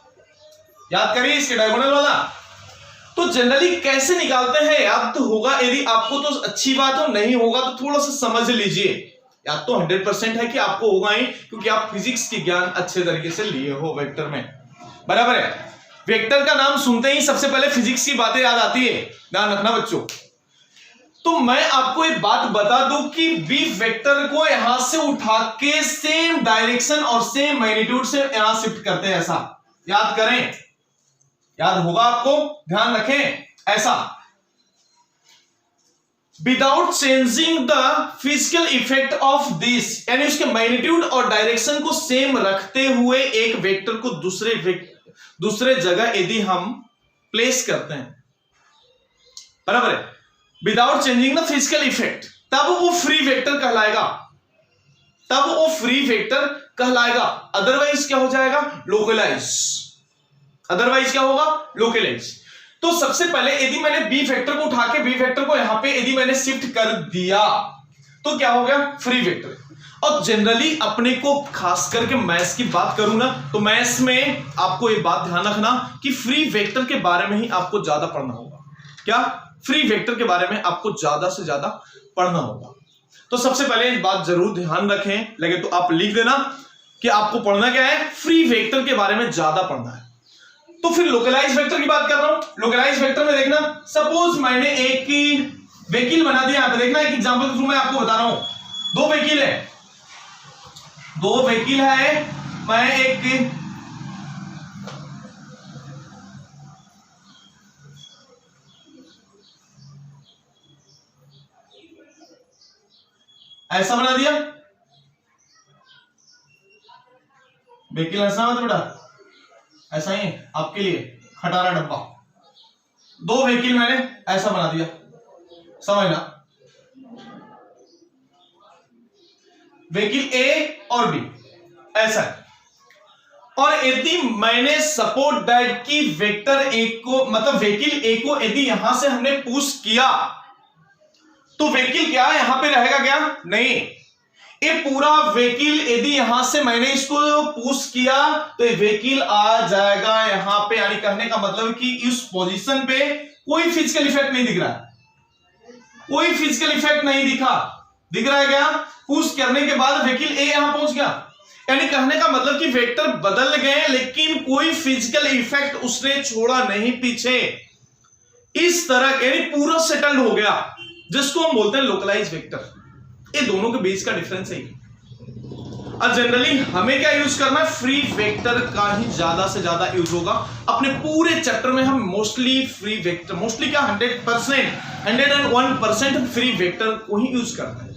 याद करिए इसके डायगोनल वाला। तो जनरली कैसे निकालते हैं याद तो होगा, यदि आपको तो अच्छी बात हो, नहीं होगा तो थोड़ा सा समझ लीजिए। याद तो 100% है कि आपको होगा ही, क्योंकि आप फिजिक्स की ज्ञान अच्छे तरीके से लिए हो वेक्टर में, बराबर है। वेक्टर का नाम सुनते ही सबसे पहले फिजिक्स की बातें याद आती है, ध्यान रखना बच्चों। तो मैं आपको एक बात बता दूं कि बी वेक्टर को यहां से उठा के सेम डायरेक्शन और सेम मैग्नीट्यूड से यहां शिफ्ट करते हैं, ऐसा याद करें, याद होगा आपको, ध्यान रखें, ऐसा without changing the physical effect of this, यानी उसके मैग्नीट्यूड और डायरेक्शन को सेम रखते हुए एक वेक्टर को दूसरे जगह यदि हम प्लेस करते हैं, बराबर है, without changing the physical effect, तब वो फ्री वेक्टर कहलाएगा, अदरवाइज क्या हो जाएगा, अदरवाइज क्या होगा, लोकलाइज। तो सबसे पहले यदि मैंने बी वेक्टर को उठा के बी वेक्टर को यहां पे यदि मैंने शिफ्ट कर दिया तो क्या हो गया, फ्री वेक्टर। और जनरली अपने को खास करके मैथ्स की बात करूं ना, तो मैथ्स में आपको एक बात ध्यान रखना कि फ्री वेक्टर के बारे में ही आपको ज्यादा पढ़ना होगा। क्या, फ्री वेक्टर के बारे में आपको ज्यादा से ज्यादा पढ़ना होगा। तो सबसे पहले इस बात जरूर ध्यान रखें, लगे तो आप लिख देना कि आपको पढ़ना क्या है, फ्री वेक्टर के बारे में ज्यादा पढ़ना है। तो फिर लोकलाइज वेक्टर की बात कर रहा हूं। लोकलाइज वेक्टर में देखना, सपोज मैंने एक व्हीकल बना दिया, यहां पे देखना, एक एग्जांपल के थ्रू मैं आपको बता रहा हूं। दो व्हीकल है, मैं एक ऐसा बना दिया, व्हीकल ऐसा मत बेटा, ऐसा ही आपके लिए खटारा डब्बा। दो व्हीकल मैंने ऐसा बना दिया, समझना, व्हीकल ए और बी ऐसा है। और यदि मैंने सपोज दैट कि वेक्टर ए को, मतलब व्हीकल ए को यदि यहां से हमने पुश किया तो व्हीकल क्या यहां पे रहेगा क्या, नहीं, ये पूरा व्हीकल यदि यहां से मैंने इसको पुश किया तो ये व्हीकल आ जाएगा यहां पे, यानी कहने का मतलब कि इस पोजीशन पे कोई फिजिकल इफेक्ट नहीं दिख रहा है, कोई फिजिकल इफेक्ट नहीं दिख रहा है क्या, पुश करने के बाद व्हीकल ए यहां पहुंच गया, यानी कहने का मतलब कि वेक्टर बदल गए लेकिन कोई फिजिकल इफेक्ट उसने छोड़ा नहीं पीछे, इस तरह यानी पूरा सेटल्ड हो गया, जिसको हम बोलते हैं लोकलाइज वेक्टर। ये दोनों के बीच का डिफरेंस है। और जनरली हमें क्या यूज करना है, फ्री वेक्टर का ही ज्यादा से ज्यादा यूज होगा। अपने पूरे चैप्टर में हम मोस्टली फ्री वेक्टर, मोस्टली क्या 100%, 101% फ्री वेक्टर को ही यूज करते हैं।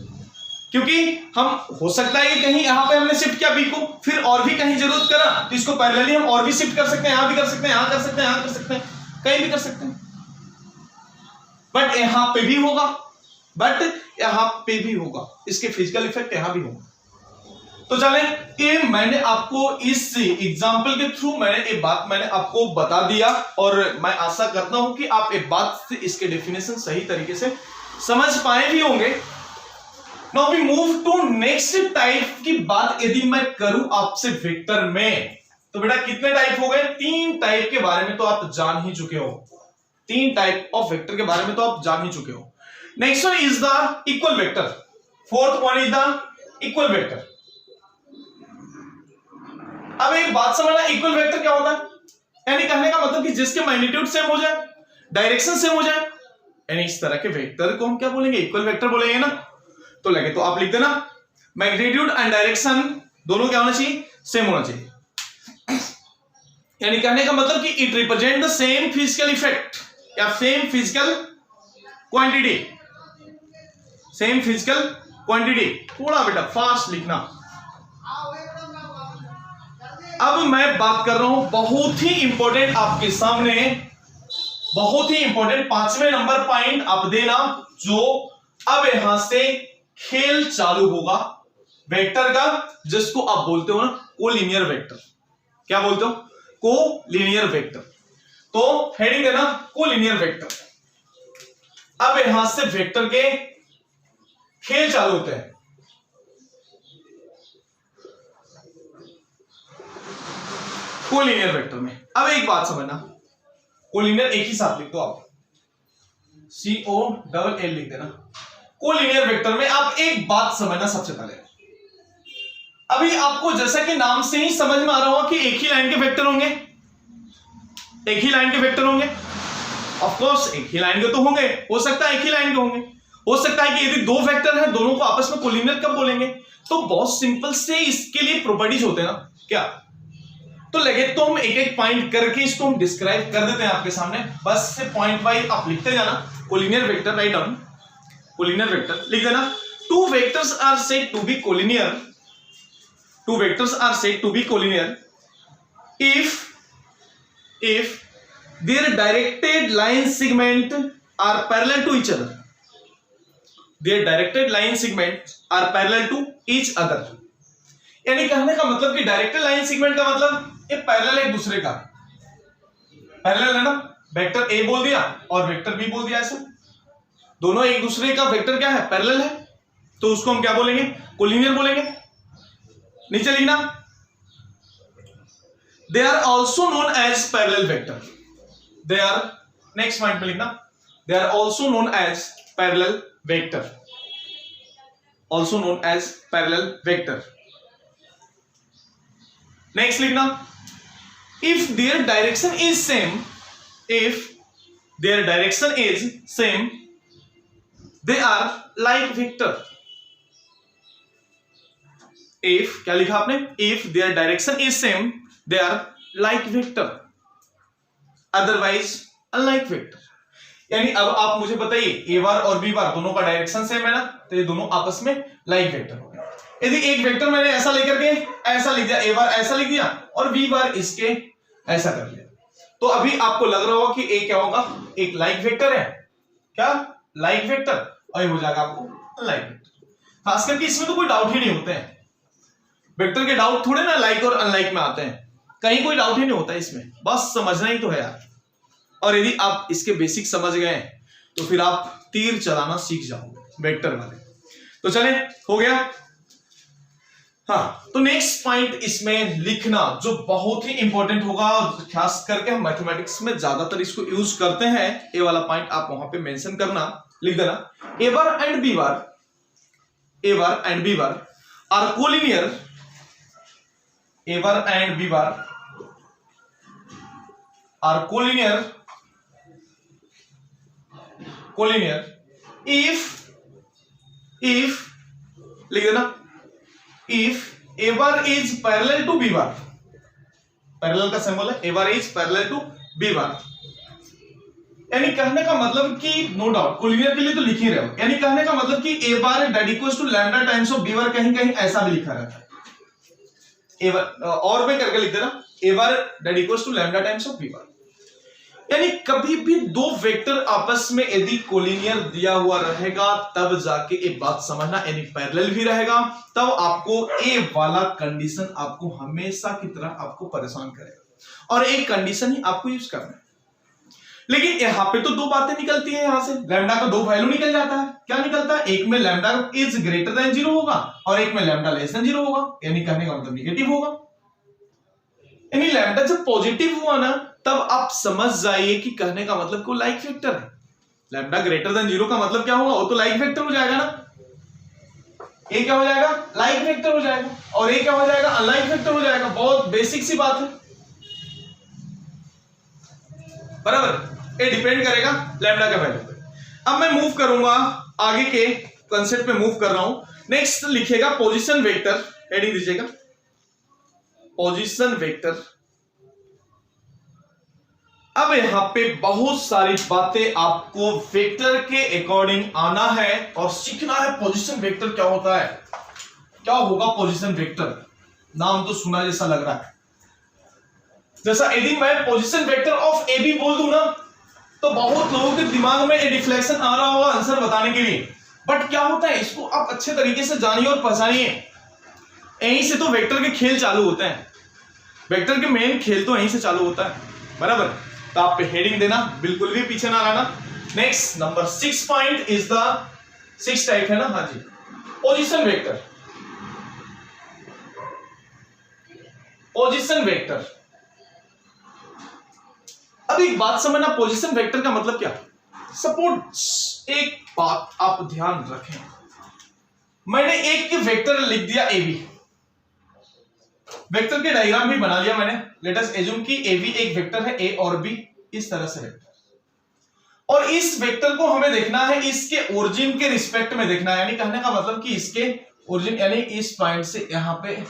क्योंकि हम हो सकता है कि कहीं यहां पे हमने शिफ्ट किया बी को, फिर और भी कहीं जरूरत करा तो इसको पैरेलली हम और भी शिफ्ट कर सकते हैं, यहां भी कर सकते हैं, यहां कर सकते हैं, यहां कर सकते हैं, कहीं भी कर सकते हैं। बट यहां पे भी होगा, इसके फिजिकल इफेक्ट यहां भी होगा। तो चले, ये मैंने आपको इस एग्जांपल के थ्रू मैंने आपको बता दिया, और मैं आशा करता हूं कि आप एक बात से इसके डेफिनेशन सही तरीके से समझ पाए भी होंगे। Now we move to next type की बात यदि मैं करूं आपसे वेक्टर में, तो बेटा कितने टाइप हो गए? 3 टाइप के बारे में तो आप जान ही चुके हो। 3 टाइप ऑफ वेक्टर के बारे में तो आप जान ही चुके हो। Next one is the equal vector, fourth one is the equal vector. अब एक बात समझना, इक्वल वेक्टर क्या होता है? यानी कहने का मतलब कि जिसके मैग्नीट्यूड सेम हो जाए, डायरेक्शन सेम हो जाए, यानी इस तरह के वेक्टर को हम क्या बोलेंगे? इक्वल वेक्टर बोलेंगे ना। तो लगे तो आप लिख देना मैग्नीट्यूड एंड डायरेक्शन दोनों क्या होना चाहिए? सेम होना चाहिए। यानी कहने का मतलब कि it represent the same physical effect या same physical quantity, same physical quantity. थोड़ा बेटा फास्ट लिखना। अब मैं बात कर रहा हूं बहुत ही इंपॉर्टेंट आपके सामने, बहुत ही इंपॉर्टेंट 5वें नंबर पॉइंट आप देना, जो अब यहां से खेल चालू होगा वेक्टर का, जिसको आप बोलते हो ना कोलिनियर वेक्टर। क्या बोलते हो? Collinear vector. तो हेडिंग देना कोलिनियर वेक्टर। अब यहां से वेक्टर के खेल चालू होते हैं। कोलिनियर वेक्टर में अब एक बात समझना, कोलिनियर एक ही साथ लिख दो आप, COLL लिख देना। कोलिनियर वेक्टर में आप एक बात समझना सबसे पहले, अभी आपको जैसा कि नाम से ही समझ में आ रहा होगा कि एक ही लाइन के वेक्टर होंगे, एक ही लाइन के वेक्टर होंगे। ऑफ कोर्स एक ही लाइन के तो होंगे, हो सकता है एक ही लाइन के होंगे, हो सकता है कि यदि 2 वेक्टर हैं दोनों को आपस में कोलिनियर कब बोलेंगे? तो बहुत सिंपल से इसके लिए प्रॉपर्टीज होते हैं ना, क्या? तो लगे तो हम एक एक पॉइंट करके इसको हम डिस्क्राइब कर देते हैं आपके सामने, बस से पॉइंट वाइज आप लिखते जाना। Collinear vector, right down collinear vector लिख देना। 2 vectors are said to be collinear, 2 vectors are said to be collinear if their directed line segment are parallel to each other, their directed line segments are parallel to each other। यानी कहने का मतलब कि directed line segment का मतलब ये parallel है एक दूसरे का, पैरेलल है ना। वेक्टर ए बोल दिया और वेक्टर बी बोल दिया, ऐसा दोनों एक दूसरे का वेक्टर क्या है? पैरेलल है, तो उसको हम क्या बोलेंगे? कोलिनियर बोलेंगे। नीचे लिखना they are also known as parallel vector, they are, next point में लिखना they are also known as parallel vector, also known as parallel vector. Next लिखना if their direction is same, if their direction is same, they are like vector। if क्या लिखा आपने? if their direction is same, they are like vector, otherwise unlike vector। यानी अब आप मुझे बताइए ए बार और बी बार दोनों का डायरेक्शन सेम है ना, तो ये दोनों आपस में लाइक वेक्टर हो गए। यदि एक वेक्टर मैंने ऐसा लेकर के ऐसा लिख दिया, ए बार ऐसा लिख दिया और बी बार इसके ऐसा कर लिया, तो अभी आपको लग रहा होगा कि ए क्या होगा? एक लाइक वेक्टर है, क्या? लाइक वेक्टर, और ये हो जाएगा आपको लाइक वेक्टर। खास करके इसमें तो कोई डाउट ही नहीं होते हैं, वेक्टर के डाउट थोड़े ना लाइक और अनलाइक में आते हैं, कहीं कोई डाउट ही नहीं होता इसमें, बस समझना ही तो है यार। और यदि आप इसके बेसिक समझ गए तो फिर आप तीर चलाना सीख जाओगे वेक्टर वाले। तो चले, हो गया। हाँ, तो नेक्स्ट पॉइंट इसमें लिखना जो बहुत ही इंपॉर्टेंट होगा, खास करके हम मैथमेटिक्स में ज्यादातर इसको यूज करते हैं, ये वाला पॉइंट आप वहां पे मेंशन करना, लिख देना A bar and B bar, A bar and B bar are collinear, A bar and B bar are collinear, collinear if लिख देना if a bar is parallel to b bar, parallel का symbol है, a bar is parallel to b bar, यानी कहने का मतलब कि no doubt collinear के लिए तो लिख ही रहे हो, यानी कहने का मतलब कि A bar that equals to lambda times of B bar, कहीं कहीं ऐसा भी लिखा रहता है, ए बार और में करके लिख देना, A bar that equals to lambda times of B bar. यानी कभी भी दो वेक्टर आपस में यदि कोलिनियर दिया हुआ रहेगा तब जाके एक बात समझना, यानी पैरेलल भी रहेगा, तब आपको ए वाला कंडीशन आपको हमेशा की तरह आपको परेशान करेगा और एक कंडीशन ही आपको यूज करना है। लेकिन यहाँ पे तो दो बातें निकलती है, यहां से लैम्डा का दो वैल्यू निकल जाता है। क्या निकलता है? एक में लैम्डा इज ग्रेटर देन 0 होगा और एक में लैम्डा लेस देन 0 होगा, यानी कहने का मतलब निगेटिव होगा। यानी लैम्डा जब पॉजिटिव हुआ ना तब आप समझ जाइए कि कहने का मतलब को लाइक वेक्टर है। लैम्डा ग्रेटर देन 0 का मतलब क्या होगा? वो तो लाइक वेक्टर हो जाएगा ना। ए क्या हो जाएगा? लाइक वेक्टर हो जाएगा और ए क्या हो जाएगा? अनलाइक वेक्टर हो जाएगा। बहुत बेसिक सी बात है, बराबर। ये डिपेंड करेगा लैम्डा का वैल्यू पे। अब मैं मूव करूंगा आगे के कंसेप्ट पे मूव कर रहा हूं। नेक्स्ट लिखेगा पोजीशन वेक्टर, हेडिंग दीजिएगा पोजीशन वेक्टर। अब यहां पे बहुत सारी बातें आपको वेक्टर के अकॉर्डिंग आना है और सीखना है पोजीशन वेक्टर क्या होता है, क्या होगा पोजीशन वेक्टर। नाम तो सुना जैसा लग रहा है, जैसा यदि मैं position vector of A B बोल दूं ना तो बहुत लोगों के दिमाग में एक डिफ्लेक्शन आ रहा होगा आंसर बताने के लिए। बट क्या होता है, इसको आप अच्छे तरीके से जानिए और पहचानिए। यहीं से तो वेक्टर के खेल चालू होते हैं, वेक्टर के मेन खेल तो यहीं से चालू होता है, बराबर। तो आप पे हेडिंग देना, बिल्कुल भी पीछे ना रहना। Next number 6 point is the 6 type है ना, हाँ जी, पोजीशन वेक्टर। पोजीशन वेक्टर, अब एक बात समझना, पोजीशन वेक्टर का मतलब क्या। सपोज एक बात आप ध्यान रखें, मैंने एक वेक्टर लिख दिया ए बी, वेक्टर के डायग्राम भी बना लिया मैंने। लेट अस एज्यूम कि ए बी एक वेक्टर है, ए और बी इस तरह से वेक्टर, और इस वेक्टर को हमें देखना है इसके ओरिजिन के रिस्पेक्ट में देखना है। यानी कहने का मतलब कि इसके ओरिजिन, यानी इस पॉइंट से यहां पे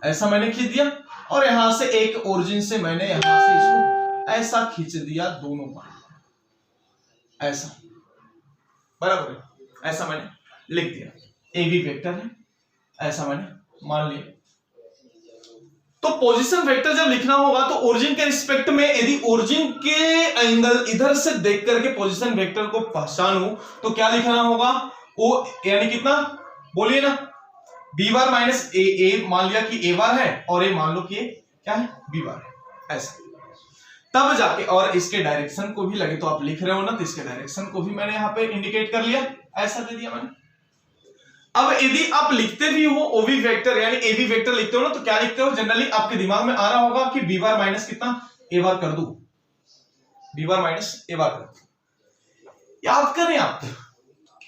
ऐसा मैंने खींच दिया और यहां से एक ओरिजिन से मैंने यहां से इसको ऐसा खींच दिया, दोनों पॉइंट ऐसा, बराबर है। ऐसा मैंने लिख दिया, ए बी वेक्टर है, ऐसा मैंने मान लिया। तो पोजीशन वेक्टर जब लिखना होगा तो ओरिजिन के रिस्पेक्ट में यदि ओरिजिन के एंगल इधर से देख करके पोजीशन वेक्टर को पहचानूं तो क्या लिखना होगा? ओ यानी कितना बोलिए ना, बी बार माइनस ए, ए मान लिया कि ए बार है और ए मान लो कि क्या है, बी बार है, ऐसा। तब जाके, और इसके डायरेक्शन को भी लगे तो आप लिख रहे हो ना, तो इसके डायरेक्शन को भी मैंने यहां पे इंडिकेट कर लिया, ऐसा दे दिया मैंने। अब यदि आप लिखते भी हो ओबी वेक्टर यानी ए बी वेक्टर लिखते हो ना, तो क्या लिखते हो? जनरली आपके दिमाग में आ रहा होगा कि बी बार माइनस कितना, ए बार कर दू, बी बार माइनस ए बार कर दू। याद करें आप,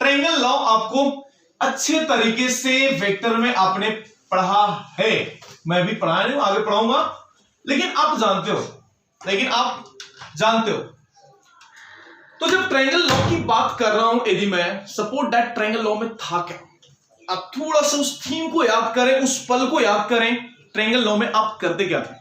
ट्रायंगल लॉ आपको अच्छे तरीके से वेक्टर में आपने पढ़ा है, मैं भी पढ़ा नहीं हूं, आगे पढ़ाऊंगा, लेकिन आप जानते हो, तो जब ट्रायंगल लॉ की बात कर रहा हूं, यदि मैं सपोर्ट दैट ट्रायंगल लॉ में था क्या, आप थोड़ा सा उस थीम को याद करें, उस पल को याद करें। ट्रायंगल लॉ में आप करते क्या थे?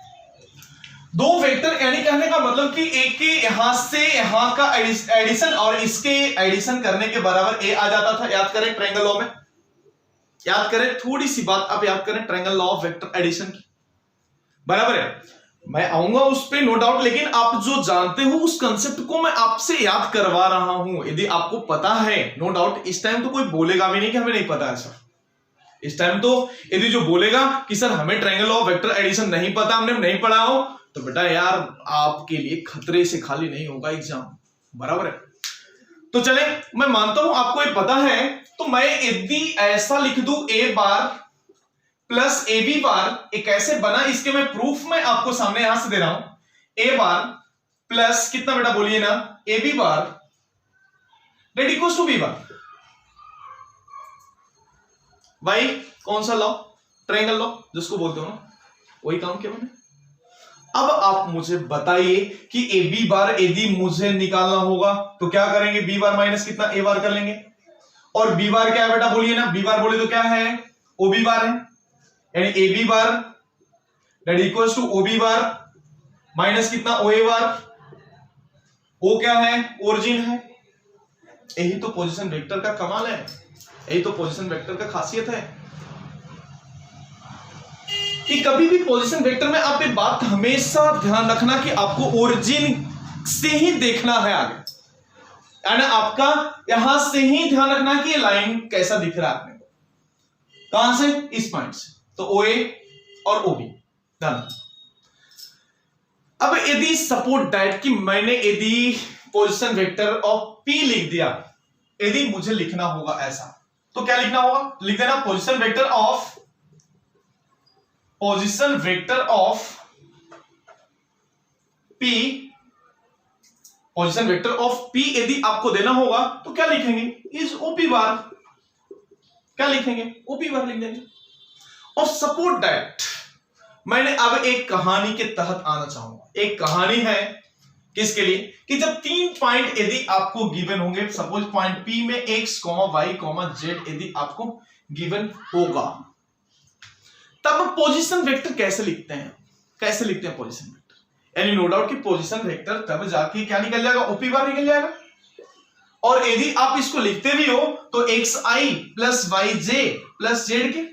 दो वेक्टर, यानी कहने का मतलब कि एक के यहां से यहां का एडिशन और इसके एडिशन करने के बराबर ए आ जाता था। याद करें ट्रायंगल लॉ में, याद करें, थोड़ी सी बात आप याद करें triangle law of vector addition की, बराबर है। मैं आऊंगा उस पे नो डाउट, लेकिन आप जो जानते हो उस कंसेप्ट को मैं आपसे याद करवा रहा हूं। यदि आपको पता है नो डाउट, इस टाइम तो कोई बोलेगा भी नहीं कि हमें नहीं पता है सर। इस टाइम तो यदि जो बोलेगा कि सर हमें ट्रायंगल ऑफ वेक्टर एडिशन नहीं पता, हमने नहीं पढ़ा हो, तो बेटा यार आपके लिए खतरे से खाली नहीं होगा एग्जाम, बराबर है। तो चले, मैं मानता हूं आपको ये पता है, तो मैं यदि ऐसा लिख दूं ए बार प्लस ए बी बार, एक ऐसे बना, इसके मैं प्रूफ में आपको सामने यहां से दे रहा हूं। ए बार प्लस कितना बेटा बोलिए ना, A B bar that equals to B bar. भाई कौन सा लॉ? ट्रायंगल लॉ जिसको बोलते हो ना, वही काम किया मैंने। अब आप मुझे बताइए कि ए बी बार यदि मुझे निकालना होगा तो क्या करेंगे? बी बार माइनस कितना, ए बार कर लेंगे। और बी बार क्या है बेटा बोलिए ना, बी बार बोले तो क्या है, ओ बी बार है, यानी A B bar that equals to O B bar minus कितना, ओ ए बार। ओ क्या है? ओरिजिन है। यही तो पोजीशन वेक्टर का कमाल है, यही तो पोजीशन वेक्टर का खासियत है कि कभी भी पोजीशन वेक्टर में आप एक बात हमेशा ध्यान रखना कि आपको ओरिजिन से ही देखना है आगे, यानी आपका यहां से ही ध्यान रखना कि ये लाइन कैसा दिख रहा है आपने को, कहां से? इस पॉइंट से। तो ओ ए और ओ बी ध्यान। अब यदि सपोर्ट दैट कि मैंने यदि पोजीशन वेक्टर ऑफ पी लिख दिया, यदि मुझे लिखना होगा ऐसा, तो क्या लिखना होगा? लिख देना position vector of P, position vector of P यदि आपको देना होगा तो क्या लिखेंगे? इज ओपी बार। क्या लिखेंगे? ओपी बार लिख देंगे। और सपोर्ट दैट मैंने अब एक कहानी के तहत आना चाहूंगा। एक कहानी है किसके लिए? कि जब 3 पॉइंट यदि आपको गिवन होंगे, सपोज पॉइंट पी में x, y, z यदि आपको गिवन होगा, तब पोजीशन वेक्टर कैसे लिखते हैं? कैसे लिखते हैं पोजीशन वेक्टर? यानी नो डाउट कि पोजीशन वेक्टर तब जाके क्या निकल जाएगा? ओपी बार निकल जाएगा। और यदि आप इसको लिखते भी हो तो xi plus yj plus z के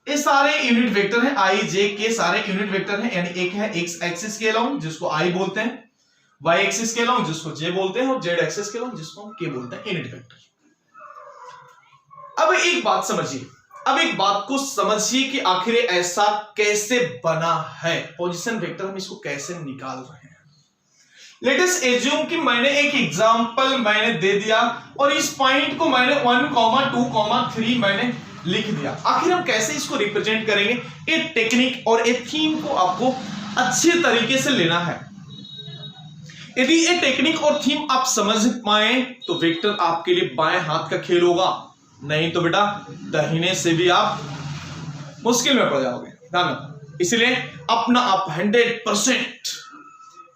ये सारे यूनिट वेक्टर हैं, आई जे के सारे यूनिट वेक्टर हैं। यानी एक है एक्स एक्सिस के अलोंग जिसको आई बोलते हैं, वाई एक्सिस के अलोंग जिसको जे बोलते हैं, और जेड एक्सिस के अलोंग जिसको हम के बोलते हैं, यूनिट वेक्टर। अब एक बात समझिए, अब एक बात को समझिए कि आखिर ऐसा कैसे बना है पोजीशन वेक्टर, हम इसको कैसे निकाल रहे हैं। लेट अस एज्यूम कि मैंने एक एग्जांपल मैंने दे दिया और इस पॉइंट को मैंने 1, 2, 3 मैंने लिख दिया। आखिर हम कैसे इसको रिप्रेजेंट करेंगे? एक टेक्निक और एक थीम को आपको अच्छे तरीके से लेना है। यदि ये टेक्निक और थीम आप समझ पाए तो वेक्टर आपके लिए बाएं हाथ का खेल होगा, नहीं तो बेटा दाहिने से भी आप मुश्किल में पड़ जाओगे। ध्यान रखना, इसलिए अपना आप 100%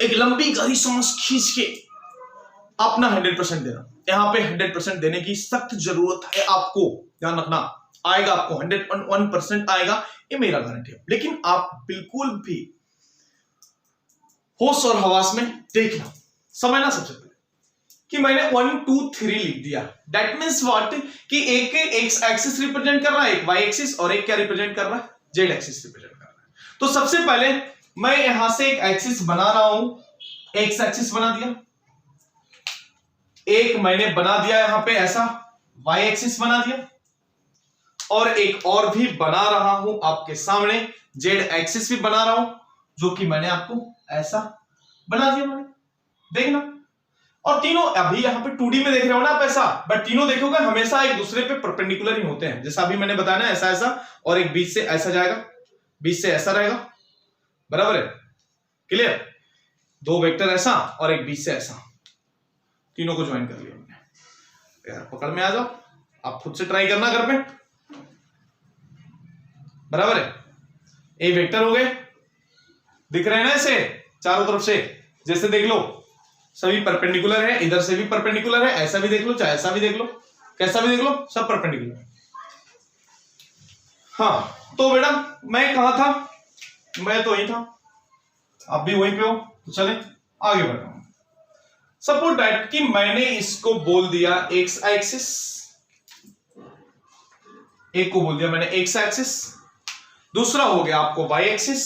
एक लंबी गहरी सांस खींच के अपना 100% देना। यहां पे 100% देने की सख्त जरूरत है आपको। ध्यान रखना, आएगा आपको 101% आएगा, ये मेरा गारंटी है। लेकिन आप बिल्कुल भी होश और हवास में देखना, समझना सबसे पहले कि मैंने 1, 2, 3 लिख दिया। दैट मीन्स व्हाट कि एक एक्स एक्सिस रिप्रेजेंट कर रहा है, एक वाई एक्सिस, और एक क्या रिप्रेजेंट कर रहा है? जेड एक्सिस रिप्रेजेंट कर रहा है। तो सबसे पहले मैं यहां से एक एक्सिस बना रहा हूं, एक्स एक्सिस बना दिया, एक मैंने बना दिया यहां पे ऐसा वाई एक्सिस बना दिया, और एक और भी बना रहा हूं आपके सामने, जेड एक्सिस भी बना रहा हूं, जो कि मैंने आपको ऐसा बना दिया मैंने, देखना। और तीनों अभी यहां पे 2D में देख रहे हो ना आप ऐसा, बट तीनों देखोगे हमेशा एक दूसरे पे परपेंडिकुलर ही होते हैं। जैसा अभी मैंने बताया ना, ऐसा ऐसा, और एक बीच से ऐसा जाएगा, बीच से ऐसा रहेगा, बराबर है? क्लियर? 2 वेक्टर ऐसा और एक बीच से ऐसा, तीनों को ज्वाइन कर लिया मैंने। यार पकड़ में आ जाओ, आप खुद से ट्राई करना घर पे, बराबर है? ए वेक्टर हो गए, दिख रहे हैं ना ऐसे चारों तरफ से, जैसे देख लो सभी परपेंडिकुलर है, इधर से भी परपेंडिकुलर है, ऐसा भी देख लो, चाहे ऐसा भी देख लो, कैसा भी देख लो, सब परपेंडिकुलर है। हाँ तो बेटा मैं कहां था? मैं तो वही था, आप भी वहीं पे हो, तो चले आगे बढ़ रहा हूं। सपोज दैट कि मैंने इसको बोल दिया एक्स एक्सिस, एक को बोल दिया मैंने एक्स एक्सिस, दूसरा हो गया आपको वाई एक्सिस,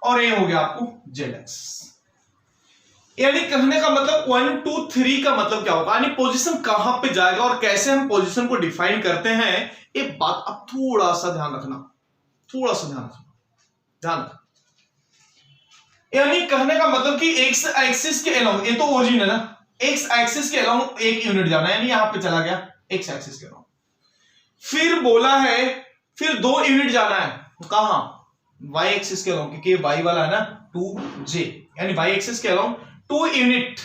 और ये हो गया आपको जेड एक्सिस। यानी कहने का मतलब 1, 2, 3 का मतलब क्या होगा, यानी पोजीशन कहां पे जाएगा और कैसे हम पोजीशन को डिफाइन करते हैं, ये बात अब थोड़ा सा ध्यान रखना, थोड़ा सा ध्यान रखना, ध्यान रखना। यानी कहने का मतलब कि एक्स एक्सिस के अलोंग, ये तो ओरिजिन है ना, एक्स एक्सिस के अलोंग एक यूनिट जाना है, यानी यहां पे चला गया एक्स एक्सिस के अलोंग। फिर बोला है फिर 2 यूनिट जाना है, कहां? वाई एक्सिस के अलोंग, क्योंकि वाई वाला है ना 2j, यानी वाई एक्सिस के अलोंग 2 यूनिट।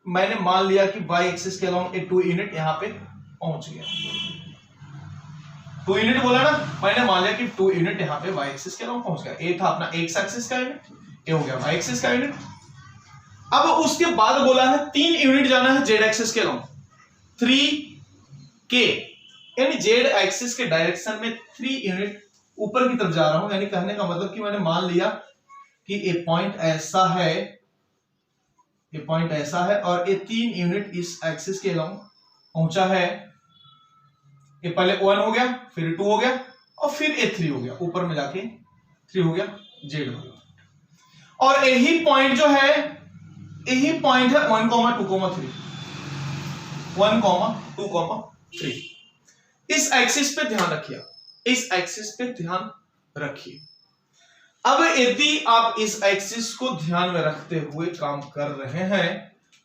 मैंने मान लिया कि वाई एक्सिस के अलोंग एक 2 यूनिट यहां पे पहुंच गया, 2 यूनिट बोला ना, मैंने मान लिया कि 2 यूनिट यहां पे वाई एक्सिस के अलोंग पहुंच गया। ये था अपना एक्स एक्सिस का यूनिट, ये हो गया वाई एक्सिस का यूनिट। अब उसके बाद बोला है 3 यूनिट जाना है जेड एक्सिस के अलोंग, 3k, यानी जेड एक्सिस के डायरेक्शन में 3 यूनिट ऊपर की तरफ जा रहा हूं। यानी कहने का मतलब कि मैंने मान लिया कि ये पॉइंट ऐसा है, ये पॉइंट ऐसा है और ये 3 यूनिट इस एक्सिस के अलाउंग पहुंचा है। ये पहले 1 हो गया, फिर 2 हो गया और फिर ये 3 हो गया, ऊपर में जाके 3 हो गया, जेड हो गया। और यही पॉइंट जो है, यही पॉइंट है 1, 2, 3, 1, 2, 3। इस एक्सिस पे ध्यान रखिए, इस एक्सिस पे ध्यान रखिए। अब यदि आप इस एक्सिस को ध्यान में रखते हुए काम कर रहे हैं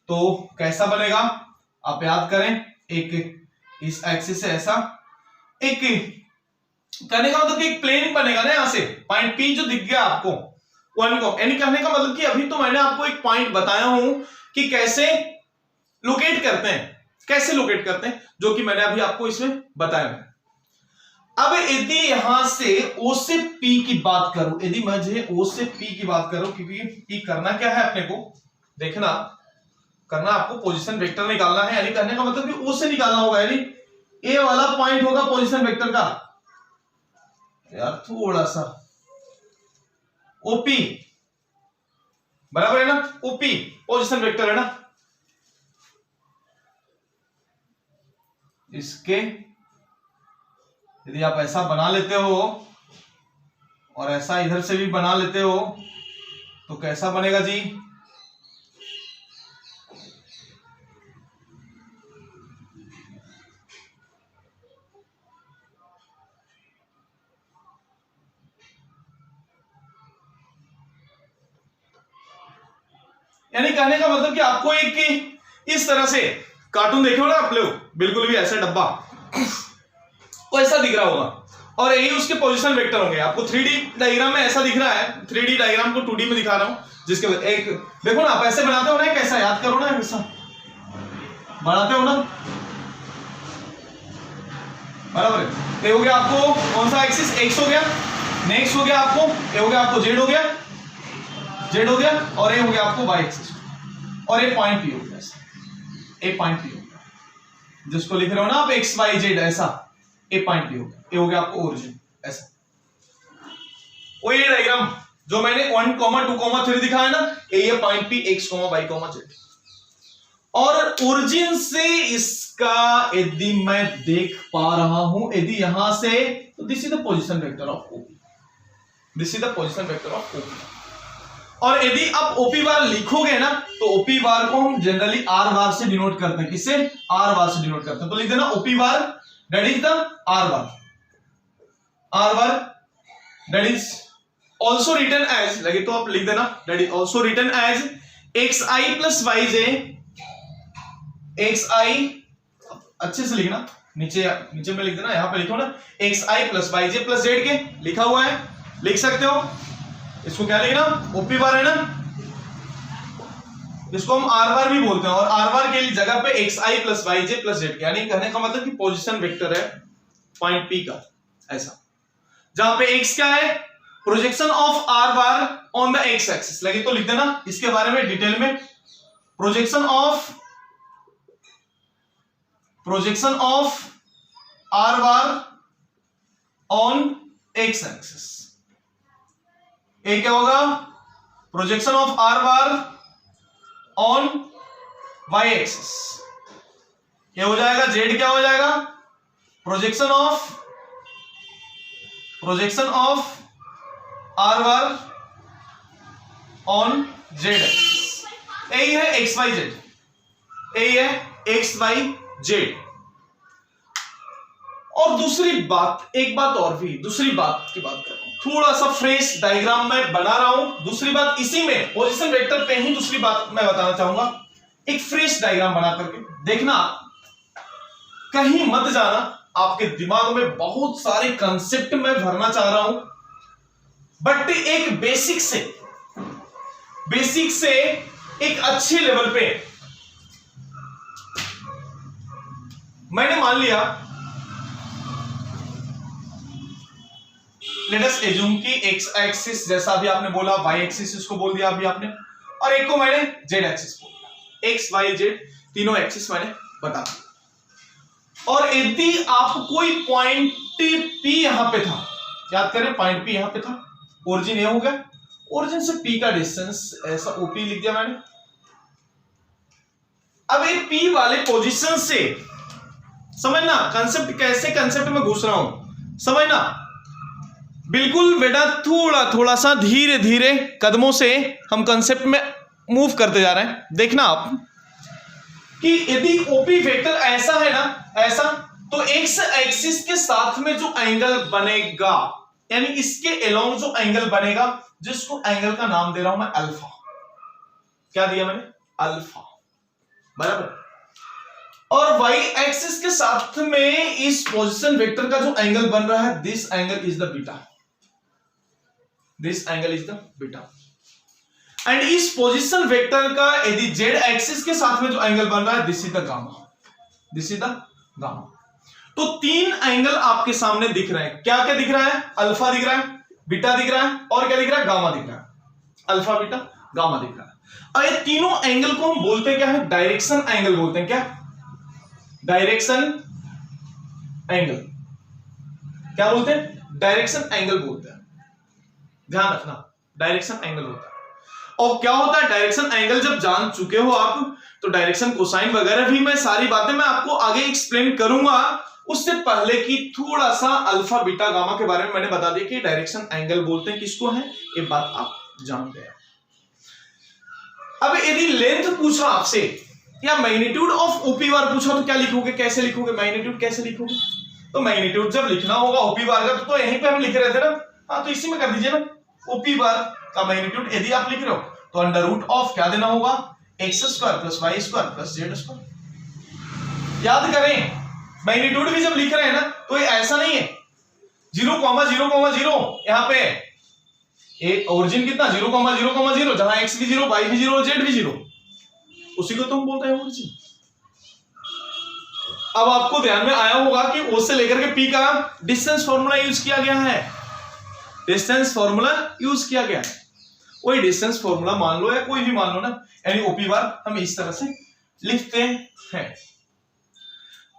तो कैसा बनेगा, आप याद करें। एक इस एक्सिस से ऐसा एक कहने का मतलब कि एक प्लेन बनेगा ना, यहां से पॉइंट पी जो दिख गया आपको 1 को, यानी कहने का मतलब कि अभी तो मैंने आपको एक पॉइंट बताया हूं कि कैसे लोकेट करते हैं, कैसे लोकेट करते हैं, जो कि मैंने अभी आपको इसमें बताया है। अब यदि यहां से O से P की बात करूं, यदि मुझे O से P की बात करूं, क्योंकि P करना क्या है अपने को देखना, करना आपको पोजीशन वेक्टर निकालना है, यानी कहने का मतलब कि O से निकालना होगा, यानी ए वाला पॉइंट होगा पोजीशन वेक्टर का। यार थोड़ा सा OP बराबर है ना, OP पोजीशन वेक्टर है ना, इसके यदि आप ऐसा बना लेते हो और ऐसा इधर से भी बना लेते हो तो कैसा बनेगा जी, यानी कहने का मतलब कि आपको एक इस तरह से कार्टून देखे हो ना आप लोग, बिल्कुल भी ऐसा डब्बा वो ऐसा दिख रहा होगा और यही उसके पोजीशन वेक्टर होंगे। आपको 3D डायग्राम में ऐसा दिख रहा है, 3D डायग्राम को 2D में दिखा रहा हूं, जिसके एक देखो ना, आप ऐसे बनाते हो ना, कैसा याद करो ना, ऐसा बनाते हो ना, बराबर है। ये हो गया आपको कौन सा एक्सिस, एक्स हो गया, नेक्स्ट हो गया आपको, ये हो गया आपको जेड हो गया, जेड हो गया, और ये हो गया आपको वाई एक्सिस, और ये पॉइंट पी हो गया, ए पॉइंट पी हो गया, जिसको लिख रहे हो ना आप एक्स वाई जेड, ऐसा ए पॉइंट पी हो गया, ये हो गया आपको ओरिजिन, ऐसा। वो ये डायग्राम जो मैंने 1, 2, 3 दिखाया है ना, ये point P X, Y, Z. और ओरिजिन से इसका यदि मैं देख पा रहा हूं, यदि यहां से, तो this is the position vector of OP, this is the position vector of OP. और यदि आप ओपी बार लिखोगे ना, तो ओपी बार को हम जनरली आर बार से डिनोट करते हैं, किससे, आर बार से डिनोट करते हैं। तो लिख देना OP bar that is the R bar, R bar that is also written as, लगे तो आप लिख देना that is also written as X I plus Y J, X I अच्छे से लिखना, नीचे नीचे में लिख देना, यहां पे लिखो ना x I plus Y J plus Z के लिखा हुआ है, लिख सकते हो। इसको क्या लिखना, ओपी बार है ना, इसको हम आर बार भी बोलते हैं, और आर बार के जगह पे X I plus Y J plus Z, यानी कहने का मतलब कि पोजीशन वेक्टर है पॉइंट पी का, ऐसा, जहां पे एक्स क्या है, projection of R bar on the X axis, लगे तो लिख देना इसके बारे में डिटेल में, projection of R bar on X axis, ये क्या होगा, projection of R bar on Y axis, ये हो जाएगा जेड, क्या हो जाएगा, projection of R bar on Z axis, यही है एक्स वाई जेड, यही है एक्स वाई जेड। और दूसरी बात, एक बात और भी, दूसरी बात की बात कर रहा हूं, थोड़ा सा फ्रेश डायग्राम में बना रहा हूं। दूसरी बात इसी में पोजीशन वेक्टर पे ही दूसरी बात मैं बताना चाहूंगा, एक फ्रेश डायग्राम बना करके देखना, कहीं मत जाना, आपके दिमाग में बहुत सारे कंसेप्ट मैं भरना चाह रहा हूं, बट एक बेसिक से एक अच्छे लेवल पे मैंने मान लिया, लेट अस एज्यूम कि एक्स एक्सिस जैसा भी आपने बोला, वाई एक्सिस इसको बोल दिया अभी आपने, और एक को मैंने जेड एक्सिस बोल दिया, एक्स वाई जेड तीनों एक्सिस मैंने बता दिया। और यदि आप कोई पॉइंट पी यहां पे था, याद करें पॉइंट पी यहां पे था, ओरिजिन ये हो गया, ओरिजिन से P का डिस्टेंस ऐसा OP लिख दिया मैंने। अब ये P वाले पोजीशन से समझना कंसेप्ट, कैसे कंसेप्ट में घुस रहा हूं समझना। बिल्कुल बेटा थोड़ा थोड़ा सा धीरे धीरे कदमों से हम कंसेप्ट में मूव करते जा रहे हैं। देखना आप कि यदि OP वेक्टर ऐसा है ना, ऐसा, तो एक्स एक्सिस के साथ में जो एंगल बनेगा, यानी इसके अलोंग जो एंगल बनेगा, जिसको एंगल का नाम दे रहा हूं मैं अल्फा। क्या दिया मैंने? अल्फा, बराबर। और y एक्सिस के साथ में इस पोजीशन वेक्टर का जो एंगल बन रहा है, this angle is the beta, this angle is the beta. And इस पोजीशन वेक्टर का यदि z एक्सिस के साथ में जो एंगल बन रहा है, this is the gamma, this is the gamma. तो तीन एंगल आपके सामने दिख रहे हैं। क्या क्या दिख रहा है? अल्फा दिख रहा है, बीटा दिख रहा है, और क्या दिख रहा है? गामा दिख रहा है। अल्फा, बीटा, गामा दिख रहा है। और ये तीनों एंगल को हम बोलते क्या है? डायरेक्शन एंगल बोलते हैं। क्या? Direction angle. क्या बोलते हैं? डायरेक्शन एंगल बोलते हैं। ध्यान रखना, डायरेक्शन एंगल होता है। और क्या होता है डायरेक्शन एंगल? जब जान चुके हो आप, तो डायरेक्शन कोसाइन वगैरह भी मैं सारी बातें मैं आपको आगे एक्सप्लेन करूंगा। उससे पहले कि थोड़ा सा अल्फा, बीटा, गामा के बारे में मैंने बता दिया कि डायरेक्शन एंगल बोलते हैं किसको है, ये बात आप जान गए। अब यदि लेंथ पूछा आपसे या मैग्नीट्यूड ऑफ ओपी बार पूछा, तो क्या लिखोगे? कैसे लिखोगे? मैग्नीट्यूड कैसे लिखोगे? तो मैग्नीट्यूड जब लिखना होगा ओपी बार का, तो यहीं पे हम लिख रहे थे ना, हाँ, तो इसी में कर दीजिए ना। ओपी बार का मैग्नीट्यूड यदि आप लिख रहे हो, तो अंडर रूट ऑफ क्या देना होगा? X square plus Y square plus Z square. याद करें, मैग्नीट्यूड भी जब लिख रहे हैं ना, तो ये ऐसा नहीं है 0,0,0, यहां पे एक ओरिजिन कितना 0,0,0, जहां एक्स भी 0, वाई भी 0, जेड भी 0, उसी को तो हम बोलते हैं ओरिजिन। अब आपको ध्यान में आया होगा कि ओ से लेकर के पी का डिस्टेंस फॉर्मूला यूज किया गया है, डिस्टेंस फॉर्मूला यूज किया गया है। वही डिस्टेंस फॉर्मूला मान लो या कोई भी मान लो ना, यानी ओपी बार हम इस तरह से लिखते हैं।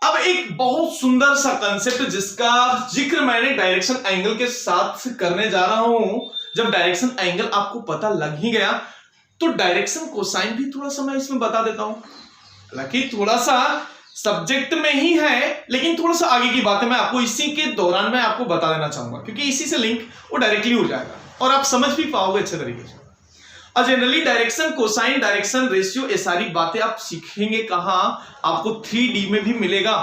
अब एक बहुत सुंदर सा कंसेप्ट जिसका जिक्र मैंने डायरेक्शन एंगल के साथ करने जा रहा हूं। जब डायरेक्शन एंगल आपको पता लग ही गया, तो डायरेक्शन कोसाइन भी थोड़ा सा मैं इसमें बता देता हूं। हालांकि थोड़ा सा सब्जेक्ट में ही है, लेकिन थोड़ा सा आगे की बातें मैं आपको इसी के दौरान मैं आपको बता देना चाहूंगा, क्योंकि इसी से लिंक वो डायरेक्टली हो जाएगा और आप समझ भी पाओगे अच्छे तरीके से। और generally direction cosine, direction ratio, ये सारी बातें आप सीखेंगे कहां? आपको 3D में भी मिलेगा।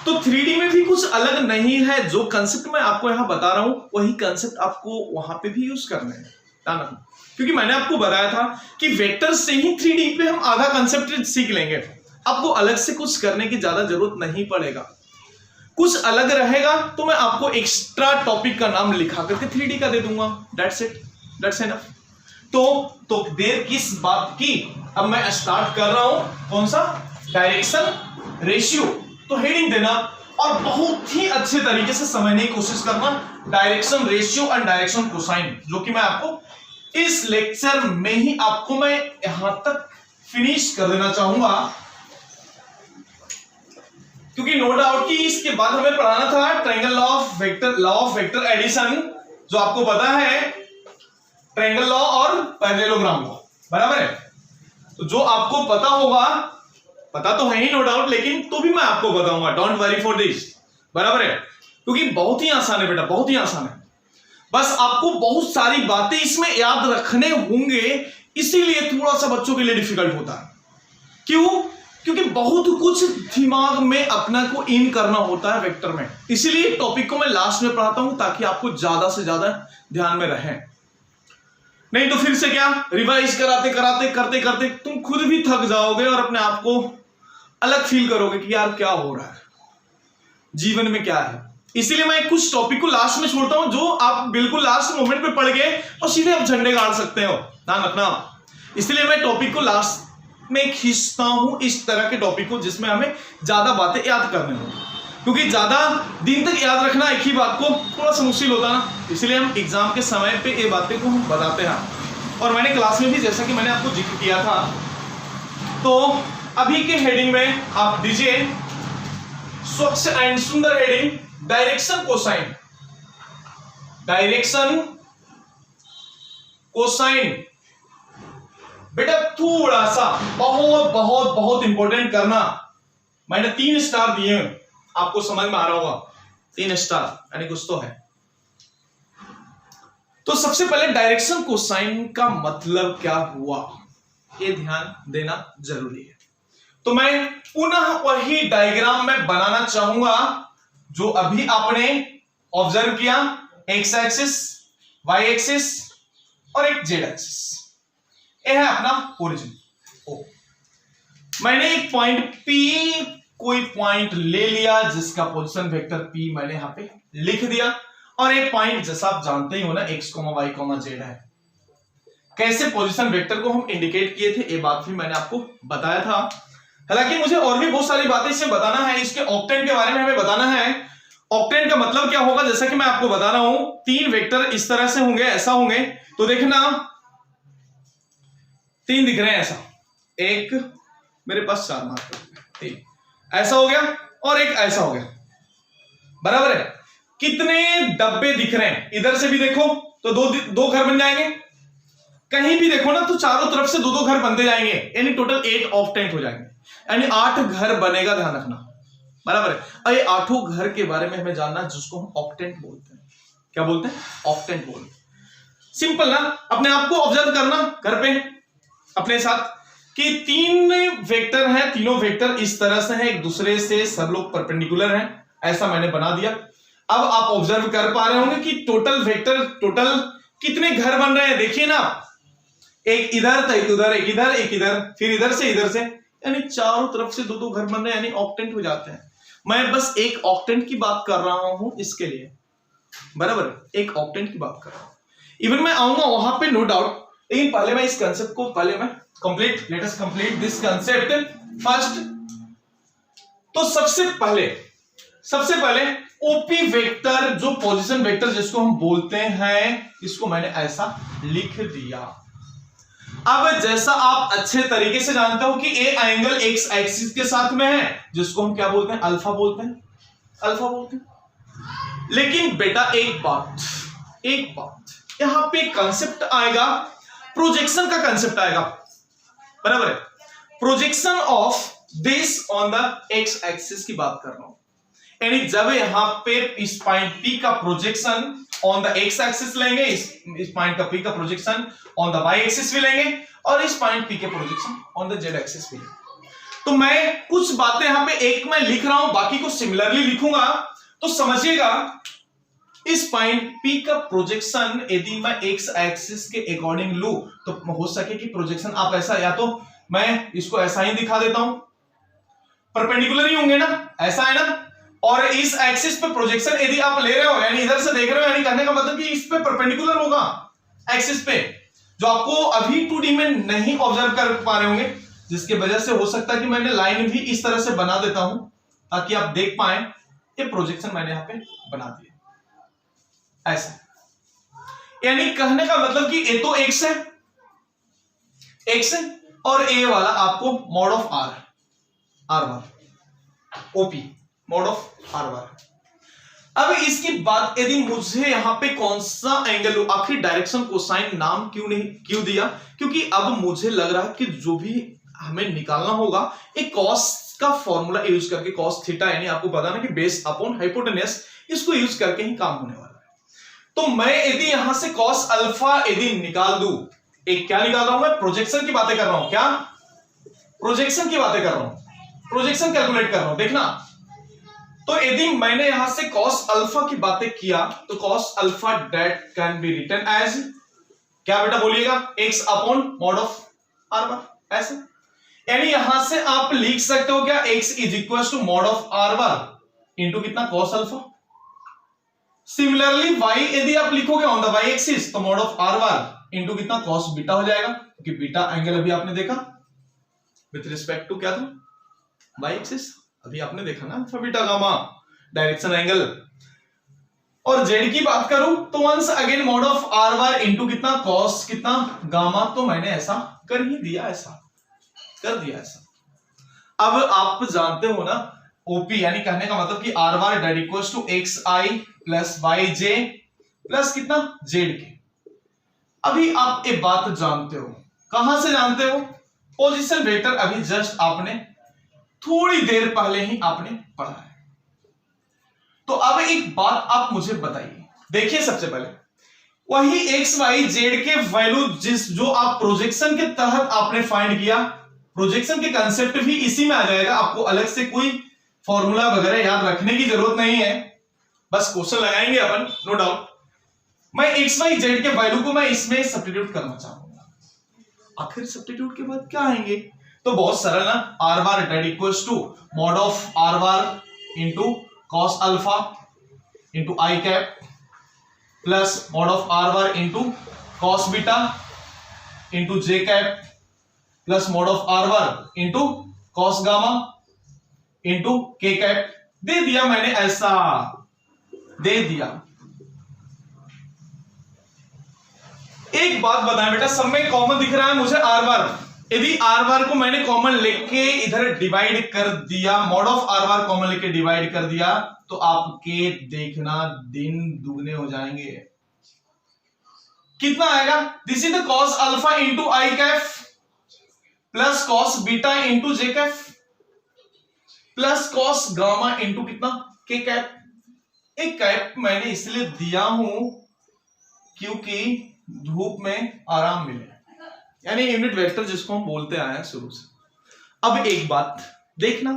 तो 3D में भी कुछ अलग नहीं है। जो कंसेप्ट मैं आपको यहां बता रहा हूं, वही कंसेप्ट आपको वहां पे भी यूज करने हैं, क्योंकि मैंने आपको बताया था कि वेक्टर से ही 3D पे हम आधा कंसेप्ट सीख लेंगे। आपको अलग से कुछ करने की ज्यादा जरूरत नहीं पड़ेगा। कुछ अलग रहेगा तो मैं आपको एक्स्ट्रा टॉपिक का नाम लिखा करके 3D का दे दूंगा। That's it, that's enough. तो देर किस बात की, अब मैं स्टार्ट कर रहा हूं। कौन सा? Direction ratio. तो हेडिंग देना और बहुत ही अच्छे तरीके से समझने की कोशिश करना, direction ratio and direction cosine, जो कि मैं आपको इस लेक्चर में ही आपको मैं यहां तक फिनिश कर देना चाहूंगा, क्योंकि नो डाउट कि इसके बाद हमें पढ़ाना था triangle law of vector addition, जो आपको पता है ट्रायंगल लॉ और पैरेललोग्राम लॉ, बराबर है। तो जो आपको पता होगा, पता तो है ही नो डाउट, लेकिन तो भी मैं आपको बताऊंगा, डोंट वरी फॉर दिस, बराबर है, क्योंकि बहुत ही आसान है बेटा, बहुत ही आसान है। बस आपको बहुत सारी बातें इसमें याद रखने होंगे, इसीलिए थोड़ा सा बच्चों के लिए डिफिकल्ट होता है। क्यों? क्योंकि बहुत कुछ दिमाग में अपना को इन करना होता है वेक्टर में, इसीलिए टॉपिक को मैं लास्ट में पढ़ाता हूं, ताकि आपको ज्यादा से ज्यादा ध्यान में रहे। नहीं तो फिर से क्या, रिवाइज कराते कराते करते करते तुम खुद भी थक जाओगे और अपने आप को अलग फील करोगे कि यार क्या हो रहा है जीवन में, क्या है। इसीलिए मैं कुछ टॉपिक को लास्ट में छोड़ता हूं, जो आप बिल्कुल लास्ट मोमेंट पे पढ़ गए और सीधे आप झंडे गाड़ सकते हो, ध्यान रखना। इसलिए मैं टॉपिक को लास्ट में खींचता हूं, इस तरह के टॉपिक को जिसमें हमें ज्यादा बातें याद करने हों, क्योंकि ज्यादा दिन तक याद रखना एक ही बात को थोड़ा सा मुश्किल होता ना। इसलिए हम एग्जाम के समय पे ये बातें को हम बताते हैं। और मैंने क्लास में भी, जैसा कि मैंने आपको जिक्र किया था, तो अभी के हेडिंग में आप दीजिए स्वच्छ एंड सुंदर heading, direction cosine. Direction cosine, बेटा थोड़ा सा बहुत बहुत बहुत इंपॉर्टेंट करना, मैंने 3 स्टार दिए हैं, आपको समझ में आ रहा होगा, 3 स्टार यानी कुछ तो है। तो सबसे पहले डायरेक्शन कोसाइन का मतलब क्या हुआ, ये ध्यान देना जरूरी है। तो मैं पुनः वही डायग्राम में बनाना चाहूंगा जो अभी आपने ऑब्जर्व किया, एक्स एक्सिस, वाई एक्सिस और एक जेड एक्सिस, ये है अपना ओरिजिन ओ। मैंने एक पॉइंट P, कोई पॉइंट ले लिया जिसका पोजीशन वेक्टर P मैंने यहां पे लिख दिया, और एक पॉइंट जैसा आप जानते ही हो ना x, y, z है। कैसे पोजीशन वेक्टर को हम इंडिकेट किए थे, ये बात भी मैंने आपको बताया था। हालांकि मुझे और भी बहुत सारी बातें इससे बताना है, इसके ऑक्टेंट के बारे में हमें बताना है। ऑक्टेंट का मतलब क्या होगा, जैसा कि मैं आपको बता रहा हूं, 3 वेक्टर इस तरह से होंगे, ऐसा होंगे, तो देखना 3 दिख रहे हैं ऐसा, एक मेरे पास 4 मार्कर, 3 ऐसा हो गया और एक ऐसा हो गया, बराबर है। कितने डब्बे दिख रहे हैं, इधर से भी देखो तो दो घर बन जाएंगे, कहीं भी देखो ना तो चारों तरफ से 2-2 घर बनते जाएंगे, यानी टोटल 8 ऑक्टेंट हो जाएंगे, यानी 8 घर बनेगा, ध्यान रखना, बराबर है। और ये 8 घर के बारे में हमें जानना, जिसको हम ऑक्टेंट बोलते हैं। क्या बोलते हैं? ऑक्टेंट बोलते हैं। सिंपल ना, अपने आप को ऑब्जर्व करना घर पे अपने साथ कि 3 वेक्टर हैं, तीनों वेक्टर इस तरह से हैं, एक दूसरे से सब लोग परपेंडिकुलर हैं, ऐसा मैंने बना दिया। अब आप ऑब्जर्व कर पा रहे होंगे कि टोटल वेक्टर, टोटल कितने घर बन रहे हैं, देखिए ना, एक इधर तो एक उधर, एक इधर एक इधर, फिर इधर से, यानी चारों तरफ से 2-2 घर बन रहे हैं, यानी ऑक्टेंट हो जाते हैं। मैं बस एक ऑक्टेंट की बात कर रहा हूं इसके लिए, बराबर, एक ऑक्टेंट की बात कर रहा हूं। इवन मैं आऊंगा वहां पे, नो डाउट, लेकिन पहले मैं इस कंसेप्ट को let us complete this concept first. तो सबसे पहले ओपी वेक्टर, जो पोजीशन वेक्टर जिसको हम बोलते हैं, इसको मैंने ऐसा लिख दिया। अब जैसा आप अच्छे तरीके से जानते हो कि ए एंगल एक्स एक्सिस के साथ में है, जिसको हम क्या बोलते हैं? अल्फा बोलते हैं। लेकिन बेटा एक बात यहां पे कंसेप्ट आएगा, प्रोजेक्शन का कंसेप्ट आएगा, बराबर है। Projection of this on the X axis की बात कर रहा हूं, यानी जब यहां पे इस पॉइंट P का projection on the X axis लेंगे, इस पॉइंट का P का projection on the Y axis भी लेंगे, और इस पॉइंट P के projection on the Z axis भी लेंगे। तो मैं कुछ बातें यहां पे एक मैं लिख रहा हूं, बाकी को सिमिलरली लिखूंगा, तो समझिएगा इस पॉइंट P का प्रोजेक्शन यदि मैं एक्स एक्सिस के अकॉर्डिंग लूं, तो हो सके कि प्रोजेक्शन आप ऐसा, या तो मैं इसको ऐसा ही दिखा देता हूं, परपेंडिकुलर ही होंगे ना, ऐसा है ना, और इस एक्सिस पे प्रोजेक्शन यदि आप ले रहे हो, यानी इधर से देख रहे हो, यानी कहने का मतलब कि इस पे परपेंडिकुलर होगा एक्सिस पे, जो आपको अभी 2D में नहीं ऑब्जर्व कर पा रहे होंगे, जिसके वजह से हो सकता है कि मैंने लाइन भी इस तरह से बना देता हूं ताकि आप देख पाए, ये प्रोजेक्शन मैंने यहां पे बना दिया ऐसा। यानी कहने का मतलब कि ए तो एक्स है और ए वाला आपको mod of R bar OP mod of R बार। अब इसकी बात, यदि मुझे यहां पे कौन सा एंगल लो, आखिर डायरेक्शन कोसाइन नाम क्यों दिया, क्योंकि अब मुझे लग रहा है कि जो भी हमें निकालना होगा एक कॉस का फॉर्मूला यूज करके, कॉस थीटा, यानी आपको पता ना कि बेस अपॉन हाइपोटेनस, इसको यूज करके ही काम होने वाला है। तो मैं यदि यहां से कॉस अल्फा यदि निकाल दूं, एक क्या निकाल रहा हूं मैं? प्रोजेक्शन की बातें कर रहा हूं। क्या? प्रोजेक्शन की बातें कर रहा हूं, प्रोजेक्शन कैलकुलेट कर रहा हूं। देखना, तो यदि मैंने यहां से कॉस अल्फा की बातें किया, तो cos alpha that can be written as, क्या बेटा बोलिएगा? X upon mod of R bar, ऐसे। यानी यहां से आप लिख सकते हो क्या? X is equal to mod of R bar into कितना? Cos alpha. सिमिलरली y यदि आप लिखोगे ऑन द y एक्सिस, तो mod of R bar into कितना? कॉस बीटा हो जाएगा, क्योंकि बीटा एंगल अभी आपने देखा विथ रिस्पेक्ट टू क्या था? y axis. अभी आपने देखा ना, alpha beta gamma direction angle. और z की बात करूं तो once again mod of R bar into कितना? कॉस कितना? गामा। तो मैंने ऐसा कर ही दिया, ऐसा कर दिया ऐसा। अब आप जानते हो ना ओपी, यानी कहने का मतलब कि R bar that equals to X I plus Y J plus कितना? Z K. अभी आप एक बात जानते हो, कहां से जानते हो? पोजीशन वेक्टर अभी जस्ट आपने थोड़ी देर पहले ही आपने पढ़ा है। तो अब एक बात आप मुझे बताइए, देखिए सबसे पहले वही एक्स वाई जेड के वैल्यू जो आप प्रोजेक्शन के तहत आपने फाइंड किया, प्रोजेक्शन के कंसेप्ट भी इसी में आ जाएगा, आपको अलग से कोई फॉर्मूला वगैरह याद रखने की जरूरत नहीं है, बस क्वेश्चन लगाएंगे अपन, नो डाउट। मैं एक्स वाई जेड के वैल्यू को मैं इसमें सब्स्टिट्यूट करना चाहूंगा। आखिर सब्स्टिट्यूट के बाद क्या आएंगे? तो बहुत सरल ना, R bar that equals to mod of R bar into cos alpha into I cap plus mod of R bar into cos beta into J cap plus mod of R bar into cos gamma into K cap. दे दिया मैंने, ऐसा दे दिया। एक बात बताएं बेटा, सब में कॉमन दिख रहा है मुझे आर बार। यदि आर बार को मैंने कॉमन लेके इधर डिवाइड कर दिया, mod of R bar common लेके डिवाइड कर दिया, तो आपके देखना दिन दुगने हो जाएंगे। कितना आएगा? This is the cos alpha into I Kaif plus cos beta into J Kaif plus cos gamma into कितना के कैप। एक कैप मैंने इसलिए दिया हूं क्योंकि धूप में आराम मिले, यानी यूनिट वेक्टर जिसको हम बोलते आए हैं शुरू से। अब एक बात देखना,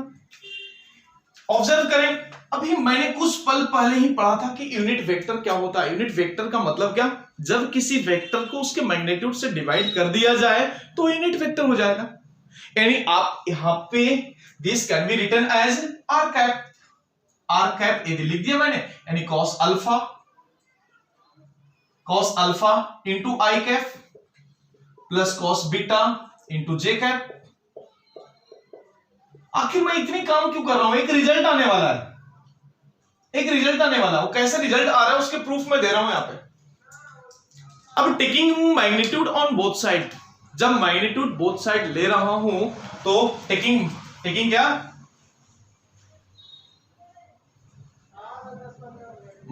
ऑब्जर्व करें, अभी मैंने कुछ पल पहले ही पढ़ा था कि यूनिट वेक्टर क्या होता है। यूनिट वेक्टर का मतलब क्या? जब किसी वेक्टर को उसके मैग्नीट्यूड से डिवाइड कर दिया जाए तो यूनिट वेक्टर हो जाएगा। यानी आप यहां पे this can be written as R cap. R cap यदि लिख दिया मैंने, यानी cos alpha into I cap plus cos beta into J cap. आखिर मैं इतनी काम क्यों कर रहा हूं? एक रिजल्ट आने वाला है, एक रिजल्ट आने वाला है। वो कैसे रिजल्ट आ रहा है उसके प्रूफ मैं दे रहा हूं यहां पे। अब taking magnitude on both side, जब मैग्नीट्यूड बोथ साइड ले रहा हूं तो टेकिंग क्या?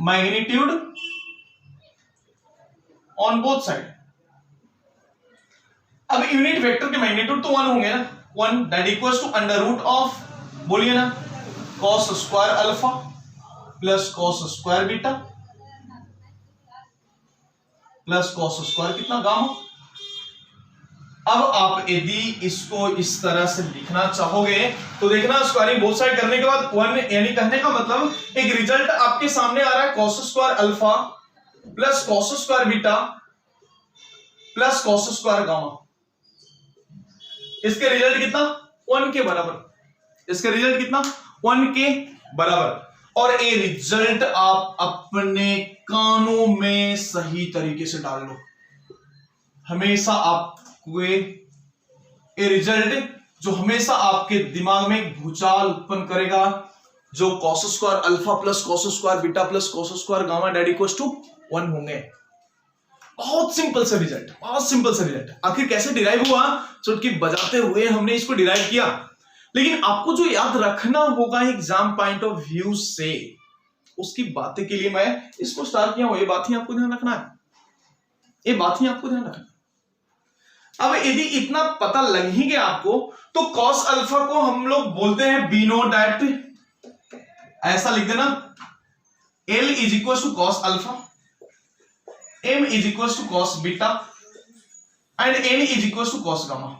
Magnitude on both side. अब यूनिट वेक्टर के मैग्नीट्यूड तो 1 होंगे ना, 1 that equals to under root of, बोलिए ना, cos square alpha plus cos square beta plus cos square कितना गामा। अब आप यदि इसको इस तरह से लिखना चाहोगे तो देखना, स्क्वायरिंग बोथ साइड करने के बाद 1, यानी कहने का मतलब एक रिजल्ट आपके सामने आ रहा है, cos square alpha plus cos square beta plus cos square gamma. इसके रिजल्ट कितना? 1 के बराबर। इसके रिजल्ट कितना? 1 के बराबर। और ये रिजल्ट आप अपने कानों में सही तरीके से डाल लो। हमेशा आपको ये रिजल्ट जो हमेशा आपके दिमाग में भूचाल उत्पन्न करेगा, जो cos square alpha plus cos square beta plus cos square gamma that equals to 1 होंगे। बहुत सिंपल सा रिजल्ट, बहुत सिंपल सा रिजल्ट। आखिर कैसे डिराइव हुआ? चुटकी बजाते हुए हमने इसको डिराइव किया। लेकिन आपको जो याद रखना होगा एग्जाम पॉइंट ऑफ व्यू से, उसकी बातें के लिए मैं इसको स्टार्ट किया हूं। ये बात ही आपको ध्यान रखना है, ये बात ही आपको ध्यान रखना। अब यदि इतना पता लग ही गया आपको, तो कॉस अल्फा को हम लोग बोलते हैं बी नो डैट, ऐसा लिख देना, L is equal to cos alpha, m is equal to cos beta and n is equal to cos gamma.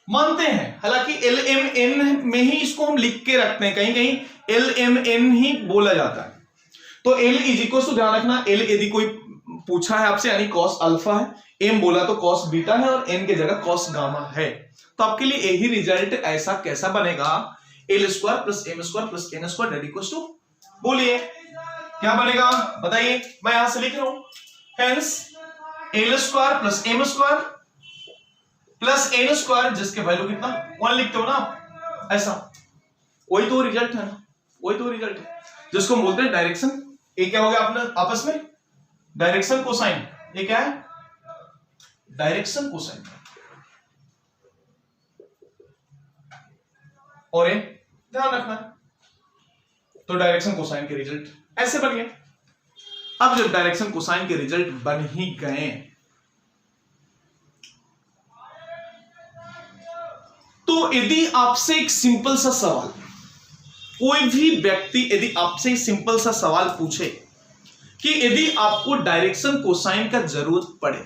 मानते हैं, हालांकि एल एम एन में ही इसको हम लिख के रखते हैं, कहीं कहीं एल एम एन ही बोला जाता है। तो एल इज इक्वल टू, ध्यान रखना, एल यदि कोई पूछा है आपसे यानी कॉस अल्फा है, एम बोला तो कॉस बीटा है और एन की जगह कॉस गामा है। तो आपके लिए यही रिजल्ट ऐसा कैसा बनेगा, L square plus M square plus N square that equal to, बोलिए क्या बनेगा बताइए। मैं यहां से लिख रहा हूं, hence L square plus M square plus N square, जिसके वैल्यू कितना 1 लिखते हो ना, ऐसा। वही तो रिजल्ट है ना, वही तो रिजल्ट है जिसको हम बोलते हैं डायरेक्शन। ये क्या हो गया अपने आपस में, डायरेक्शन कोसाइन। ये क्या है? Direction cosine. और ये ध्यान रखना है, तो डायरेक्शन कोसाइन के रिजल्ट ऐसे बन गए। अब जब डायरेक्शन कोसाइन के रिजल्ट बन ही गए तो यदि आपसे एक सिंपल सा सवाल, कोई भी व्यक्ति यदि आपसे सिंपल सा सवाल पूछे कि यदि आपको डायरेक्शन कोसाइन का जरूरत पड़े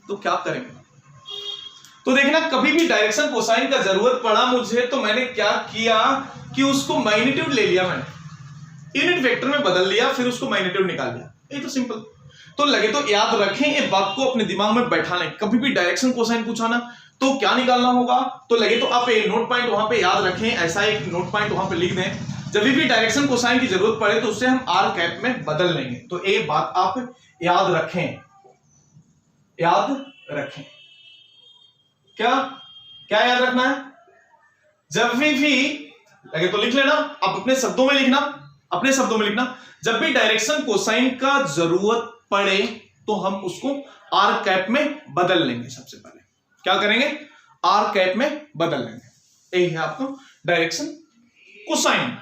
तो क्या करेंगे, तो देखना कभी भी डायरेक्शन कोसाइन का जरूरत पड़ा मुझे तो मैंने क्या किया कि उसको मैग्नीट्यूड ले लिया, मैंने यूनिट वेक्टर में बदल लिया, फिर उसको मैग्नीट्यूड निकाल लिया। ये तो सिंपल। तो लगे तो याद रखें, ये बात को अपने दिमाग में बैठा लें। कभी भी डायरेक्शन कोसाइन पूछा ना तो क्या निकालना होगा, तो लगे तो आप एक नोट पॉइंट वहां पे याद रखें, ऐसा एक नोट पॉइंट वहां पे लिख दें, जब भी डायरेक्शन कोसाइन की जरूरत पड़े तो उससे हम आर कैप में बदल लेंगे। तो ये बात आप याद रखें, याद रखें। क्या क्या याद रखना है, जब भी लगे तो लिख लेना, आप अपने शब्दों में लिखना, अपने शब्दों में लिखना, जब भी डायरेक्शन कोसाइन का जरूरत पड़े तो हम उसको आर कैप में बदल लेंगे। सबसे पहले क्या करेंगे, आर कैप में बदल लेंगे। यही है आपको डायरेक्शन कोसाइन।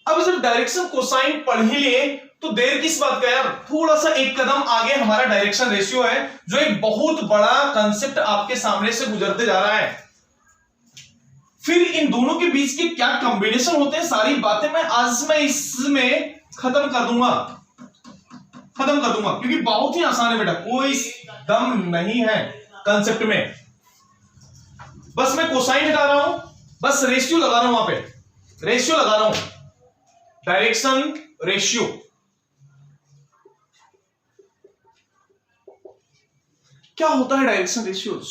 अब जब डायरेक्शन कोसाइन पढ़ ही लिए तो देर किस बात का यार, थोड़ा सा एक कदम आगे हमारा डायरेक्शन रेशियो है, जो एक बहुत बड़ा कंसेप्ट आपके सामने से गुजरते जा रहा है। फिर इन दोनों के बीच के क्या कॉम्बिनेशन होते हैं, सारी बातें मैं इसमें खत्म कर दूंगा, क्योंकि बहुत ही आसान है बेटा, कोई दम नहीं है कंसेप्ट में। बस मैं कोसाइन हटा रहा हूं, बस रेशियो लगा रहा हूं, वहां पे रेशियो लगा रहा हूं, डायरेक्शन रेशियो। क्या होता है direction ratios,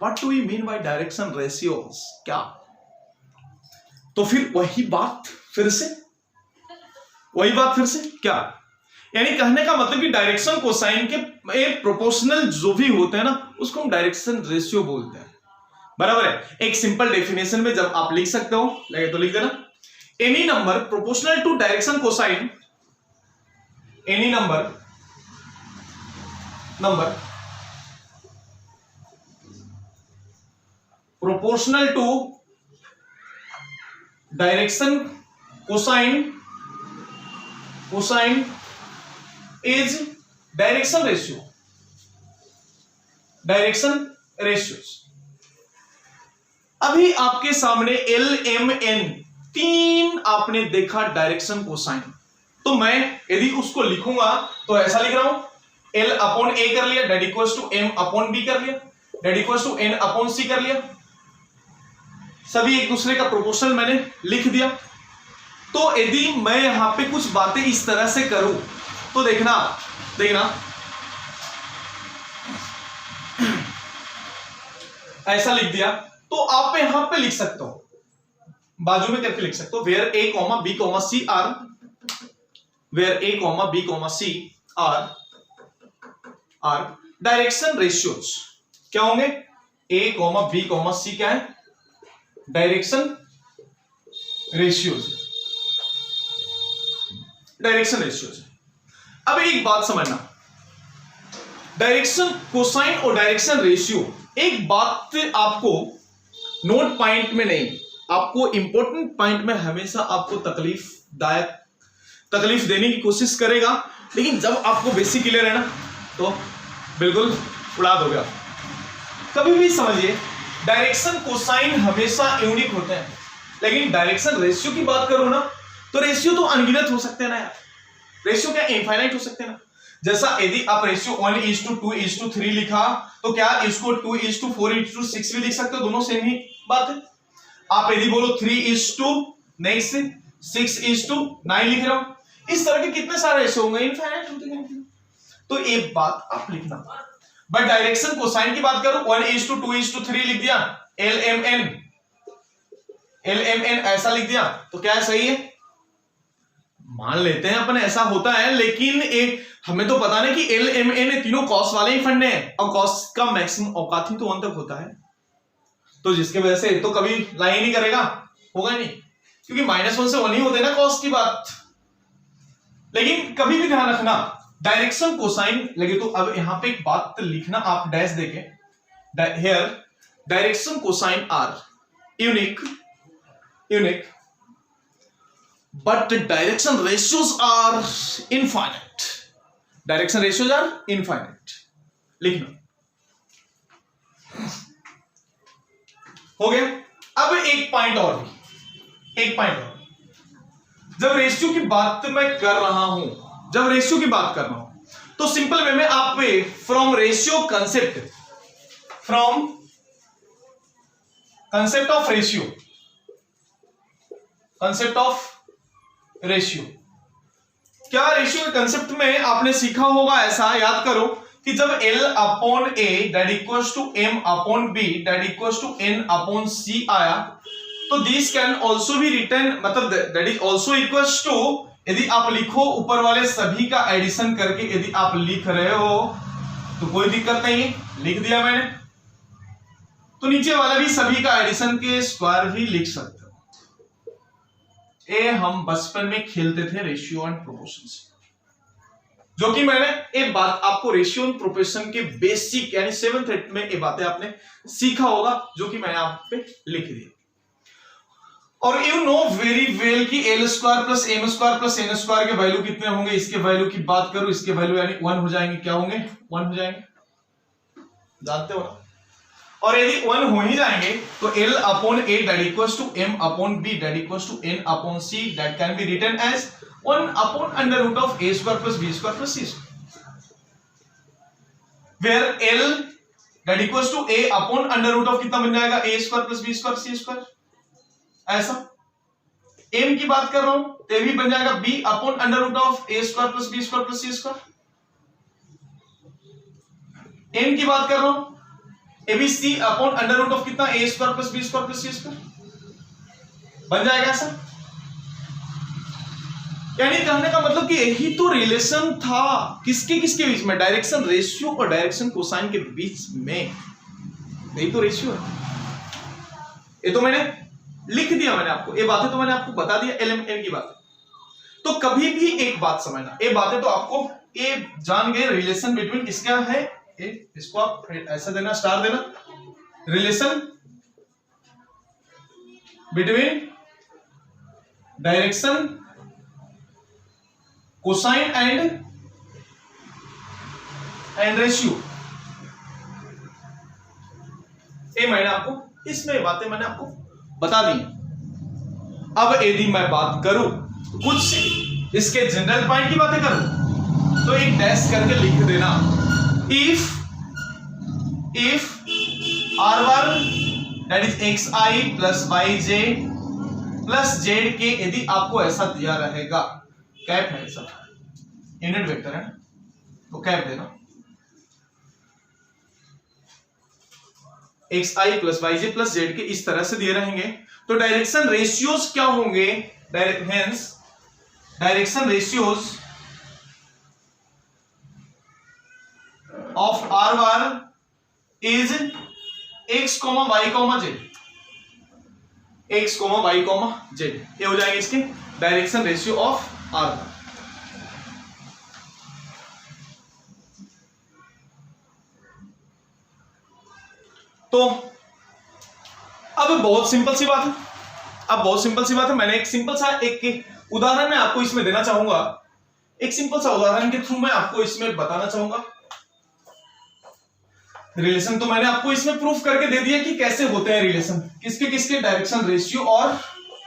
what do we mean by direction ratios, क्या, तो फिर वही बात फिर से क्या, यानी कहने का मतलब कि डायरेक्शन कोसाइन के प्रोपोर्शनल जो भी होते हैं ना उसको हम डायरेक्शन रेशियो बोलते हैं, बराबर है। एक सिंपल डेफिनेशन में जब आप लिख सकते हो, लगे तो लिख देना, any number proportional to direction cosine, any number proportional to direction cosine is direction ratios. अभी आपके सामने एल एम एन तीन आपने देखा डायरेक्शन कोसाइन, तो मैं यदि उसको लिखूंगा तो ऐसा लिख रहा हूं, एल अपॉन ए कर लिया, that equals to M upon B कर लिया, that equals to N upon C कर लिया, सभी एक दूसरे का प्रोपोर्शनल मैंने लिख दिया। तो यदि मैं यहां पे कुछ बातें इस तरह से करूं तो देखना ऐसा लिख दिया, तो आप यहां पे लिख सकते हो, बाजू में करके लिख सकते हो, where A comma B comma C are, where A comma B comma C are direction ratios. क्या होंगे, A comma B comma C क्या है, डायरेक्शन रेशियोज, अब एक बात समझना, डायरेक्शन कोसाइन और डायरेक्शन रेशियो, एक बात आपको नोट पॉइंट में नहीं, आपको इंपॉर्टेंट पॉइंट में हमेशा आपको तकलीफ देने की कोशिश करेगा, लेकिन जब आपको बेसिक क्लियर है ना तो बिल्कुल उड़ा दोगे आप। कभी भी समझिए, डायरेक्शन कोसाइन हमेशा यूनिक होते हैं, लेकिन डायरेक्शन रेशियो की बात करो ना तो रेशियो तो अनगिनत हो सकते हैं ना यार, रेशियो क्या इनफाइनाइट हो सकते हैं ना। जैसा यदि आप रेशियो 1:2:3 लिखा तो क्या इसको 2:4:6 भी लिख सकते हो, दोनों सेम ही बात है। आप यदि बोलो 3:6:9 लिख रहा हूं, इस तरह के कितने सारे रेशियो होंगे, इनफाइनाइट होते हैं। तो एक बात आप लिखना, बट डायरेक्शन कोसाइन की बात करो 1:2:3 लिख दिया, LMN ऐसा लिख दिया, तो क्या है, सही है, मान लेते हैं अपन ऐसा होता है, लेकिन एक हमें तो पता नहीं कि LMN तीनों कॉस वाले ही फंडे हैं, और कॉस का मैक्सिमम औकात ही तो 1 तक होता है, तो जिसके वजह से तो कभी लाई नहीं करेगा, होगा नहीं, क्योंकि -1 से 1 ही होते हैं ना कॉस की बात। लेकिन कभी भी ध्यान रखना, डायरेक्शन कोसाइन लगे तो अब यहां पे एक बात लिखना आप डैश देके, here direction cosine are unique but direction ratios are infinite. Direction ratios are infinite. लिखना हो गया। अब एक पॉइंट और, जब रेशियो की बात मैं कर रहा हूं, तो सिंपल वे में आप from ratio concept of ratio, क्या रेशियो के कंसेप्ट में आपने सीखा होगा, ऐसा याद करो कि जब L upon A that equals to M upon B that equals to N upon C आया, तो this can also be written, मतलब that is also equals to, यदि आप लिखो ऊपर वाले सभी का एडिशन करके, यदि आप लिख रहे हो तो कोई दिक्कत नहीं है, लिख दिया मैंने, तो नीचे वाला भी सभी का एडिशन के स्क्वायर भी लिख सकते हो। ये हम बचपन में खेलते थे रेशियो एंड प्रोपोर्शन से, जो कि मैंने एक बात आपको रेशियो एंड प्रोपोर्शन के बेसिक यानी 7th 8th में ये बातें आपने सीखा होगा, जो कि मैंने आप पे लिख दी। और यू नो वेरी वेल कि L square plus M square plus N square के वैल्यू कितने होंगे, इसके वैल्यू की बात करूं, इसके वैल्यू यानी 1 हो जाएंगे, क्या होंगे 1 हो जाएंगे, जानते हो ना। और यदि 1 हो ही जाएंगे तो L upon A that equals to M upon B that equals to N upon C that can be written as 1 upon under root of A square plus B square plus C square, where L that equals to A upon under root of कितना बन जाएगा, A square plus B square C square. ऐसा M की बात कर रहा हूं तो भी बन जाएगा B upon under root of A square plus B square plus C square. M की बात कर रहा हूं ABC upon under root of कितना, A square plus B square plus C square बन जाएगा ऐसा। यानी कहने का मतलब कि यही तो रिलेशन था किसके बीच में, डायरेक्शन रेशियो और डायरेक्शन कोसाइन के बीच में, यही तो रेशियो है। ये तो मैंने लिख दिया, मैंने आपको ये बातें तो मैंने आपको बता दिया, LMN की बातें। तो कभी भी एक बात समझना, ये बातें तो आपको ये जान गए रिलेशन बिटवीन किसका है, इसको आप ऐसा देना, स्टार देना, relation between direction cosine and ratio, ये मैंने आपको इसमें बातें मैंने आपको बता दी। अब यदि मैं बात करूं कुछ इसके जनरल पॉइंट की बातें करूं तो एक डैश करके लिख देना, if R1 that is xi plus yj plus zk, यदि आपको ऐसा दिया रहेगा, कैप है ऐसा, यूनिट वेक्टर है तो कैप देना, xi plus yj plus z के इस तरह से दिए रहेंगे, तो डायरेक्शन रेशियोज क्या होंगे, direction ratios of R1 is x, y, z, x, y, z, ये हो जाएंगे इसके डायरेक्शन रेशियो ऑफ R1। तो अब बहुत सिंपल सी बात है, मैंने एक सिंपल सा एक उदाहरण मैं आपको इसमें देना चाहूंगा, एक सिंपल सा उदाहरण के थ्रू मैं आपको इसमें बताना चाहूंगा। रिलेशन तो मैंने आपको इसमें प्रूफ करके दे दिया कि कैसे होते हैं रिलेशन, किसके डायरेक्शन रेशियो और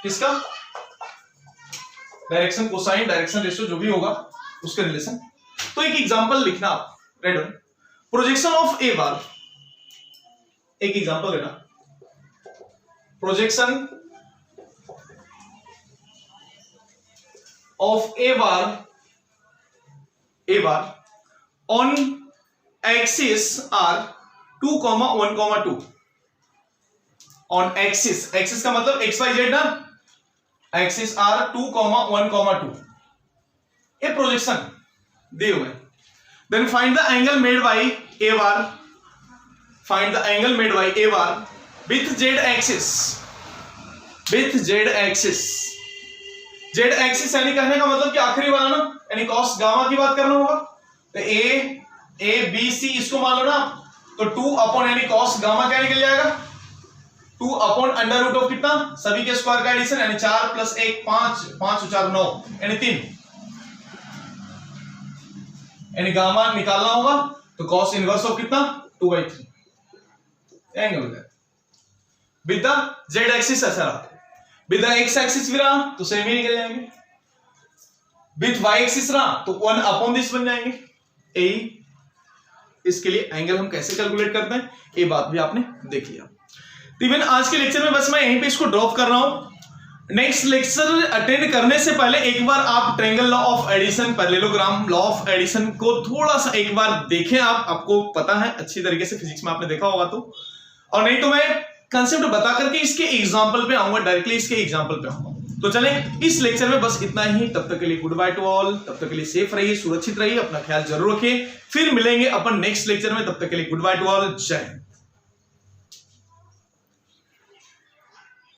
किसका डायरेक्शन कोसाइन, डायरेक्शन रेशियो जो भी होगा उसके रिलेशन। तो एक एग्जांपल लिखना आप, red one, projection of a bar, एक एग्जांपल लेना, projection of a bar on axis are 2, 1, 2, on axis का मतलब XYZ ना, एक्सिस आर 2, 1, 2, ये प्रोजेक्शन दिए हुए। Then find the angle made by a bar with Z axis यानी कहने का मतलब कि आखिरी वाला ना, यानी कॉस गामा की बात करना होगा, तो A B C इसको मान लो ना, तो 2 अपॉन यानी कॉस गामा क्या निकल जाएगा, 2 अपॉन अंडर रूट ऑफ कितना, सभी के स्क्वायर का एडिशन, यानी 4 + 1 5, 5 और 4 9, यानी 3, यानी गामा निकालना होगा तो cos इनवर्स ऑफ कितना 2/3 एंगल हो जाएगा। विद द z एक्सिस ऐसा रहा, विद द x एक्सिस भी रहा तो सेम ही निकल जाएंगे, विद y एक्सिस रहा तो 1 अपॉन दिस बन जाएंगे। ए इसके लिए एंगल हम कैसे कैलकुलेट करते हैं ये बात भी आपने देख लिया। तो इवन आज के लेक्चर में बस मैं यहीं पे इसको ड्रॉप कर रहा हूं। नेक्स्ट लेक्चर अटेंड करने से पहले एक बार आप triangle law of addition, parallelogram law of addition को थोड़ा सा एक बार देखें। आपको पता है अच्छी तरीके से, फिजिक्स में आपने देखा होगा तो, और नहीं तो मैं कंसेप्ट बता करके इसके एग्जांपल पे आऊंगा, डायरेक्टली इसके एग्जांपल पे आऊंगा। तो चलें इस लेक्चर में बस इतना ही। तब तक के लिए गुड बाय टू ऑल, तब तक के लिए सेफ रहिए, सुरक्षित रहिए, अपना ख्याल जरूर रखिए। फिर मिलेंगे अपन नेक्स्ट लेक्चर में, तब तक के लिए गुड बाय टू ऑल, जय हिंद।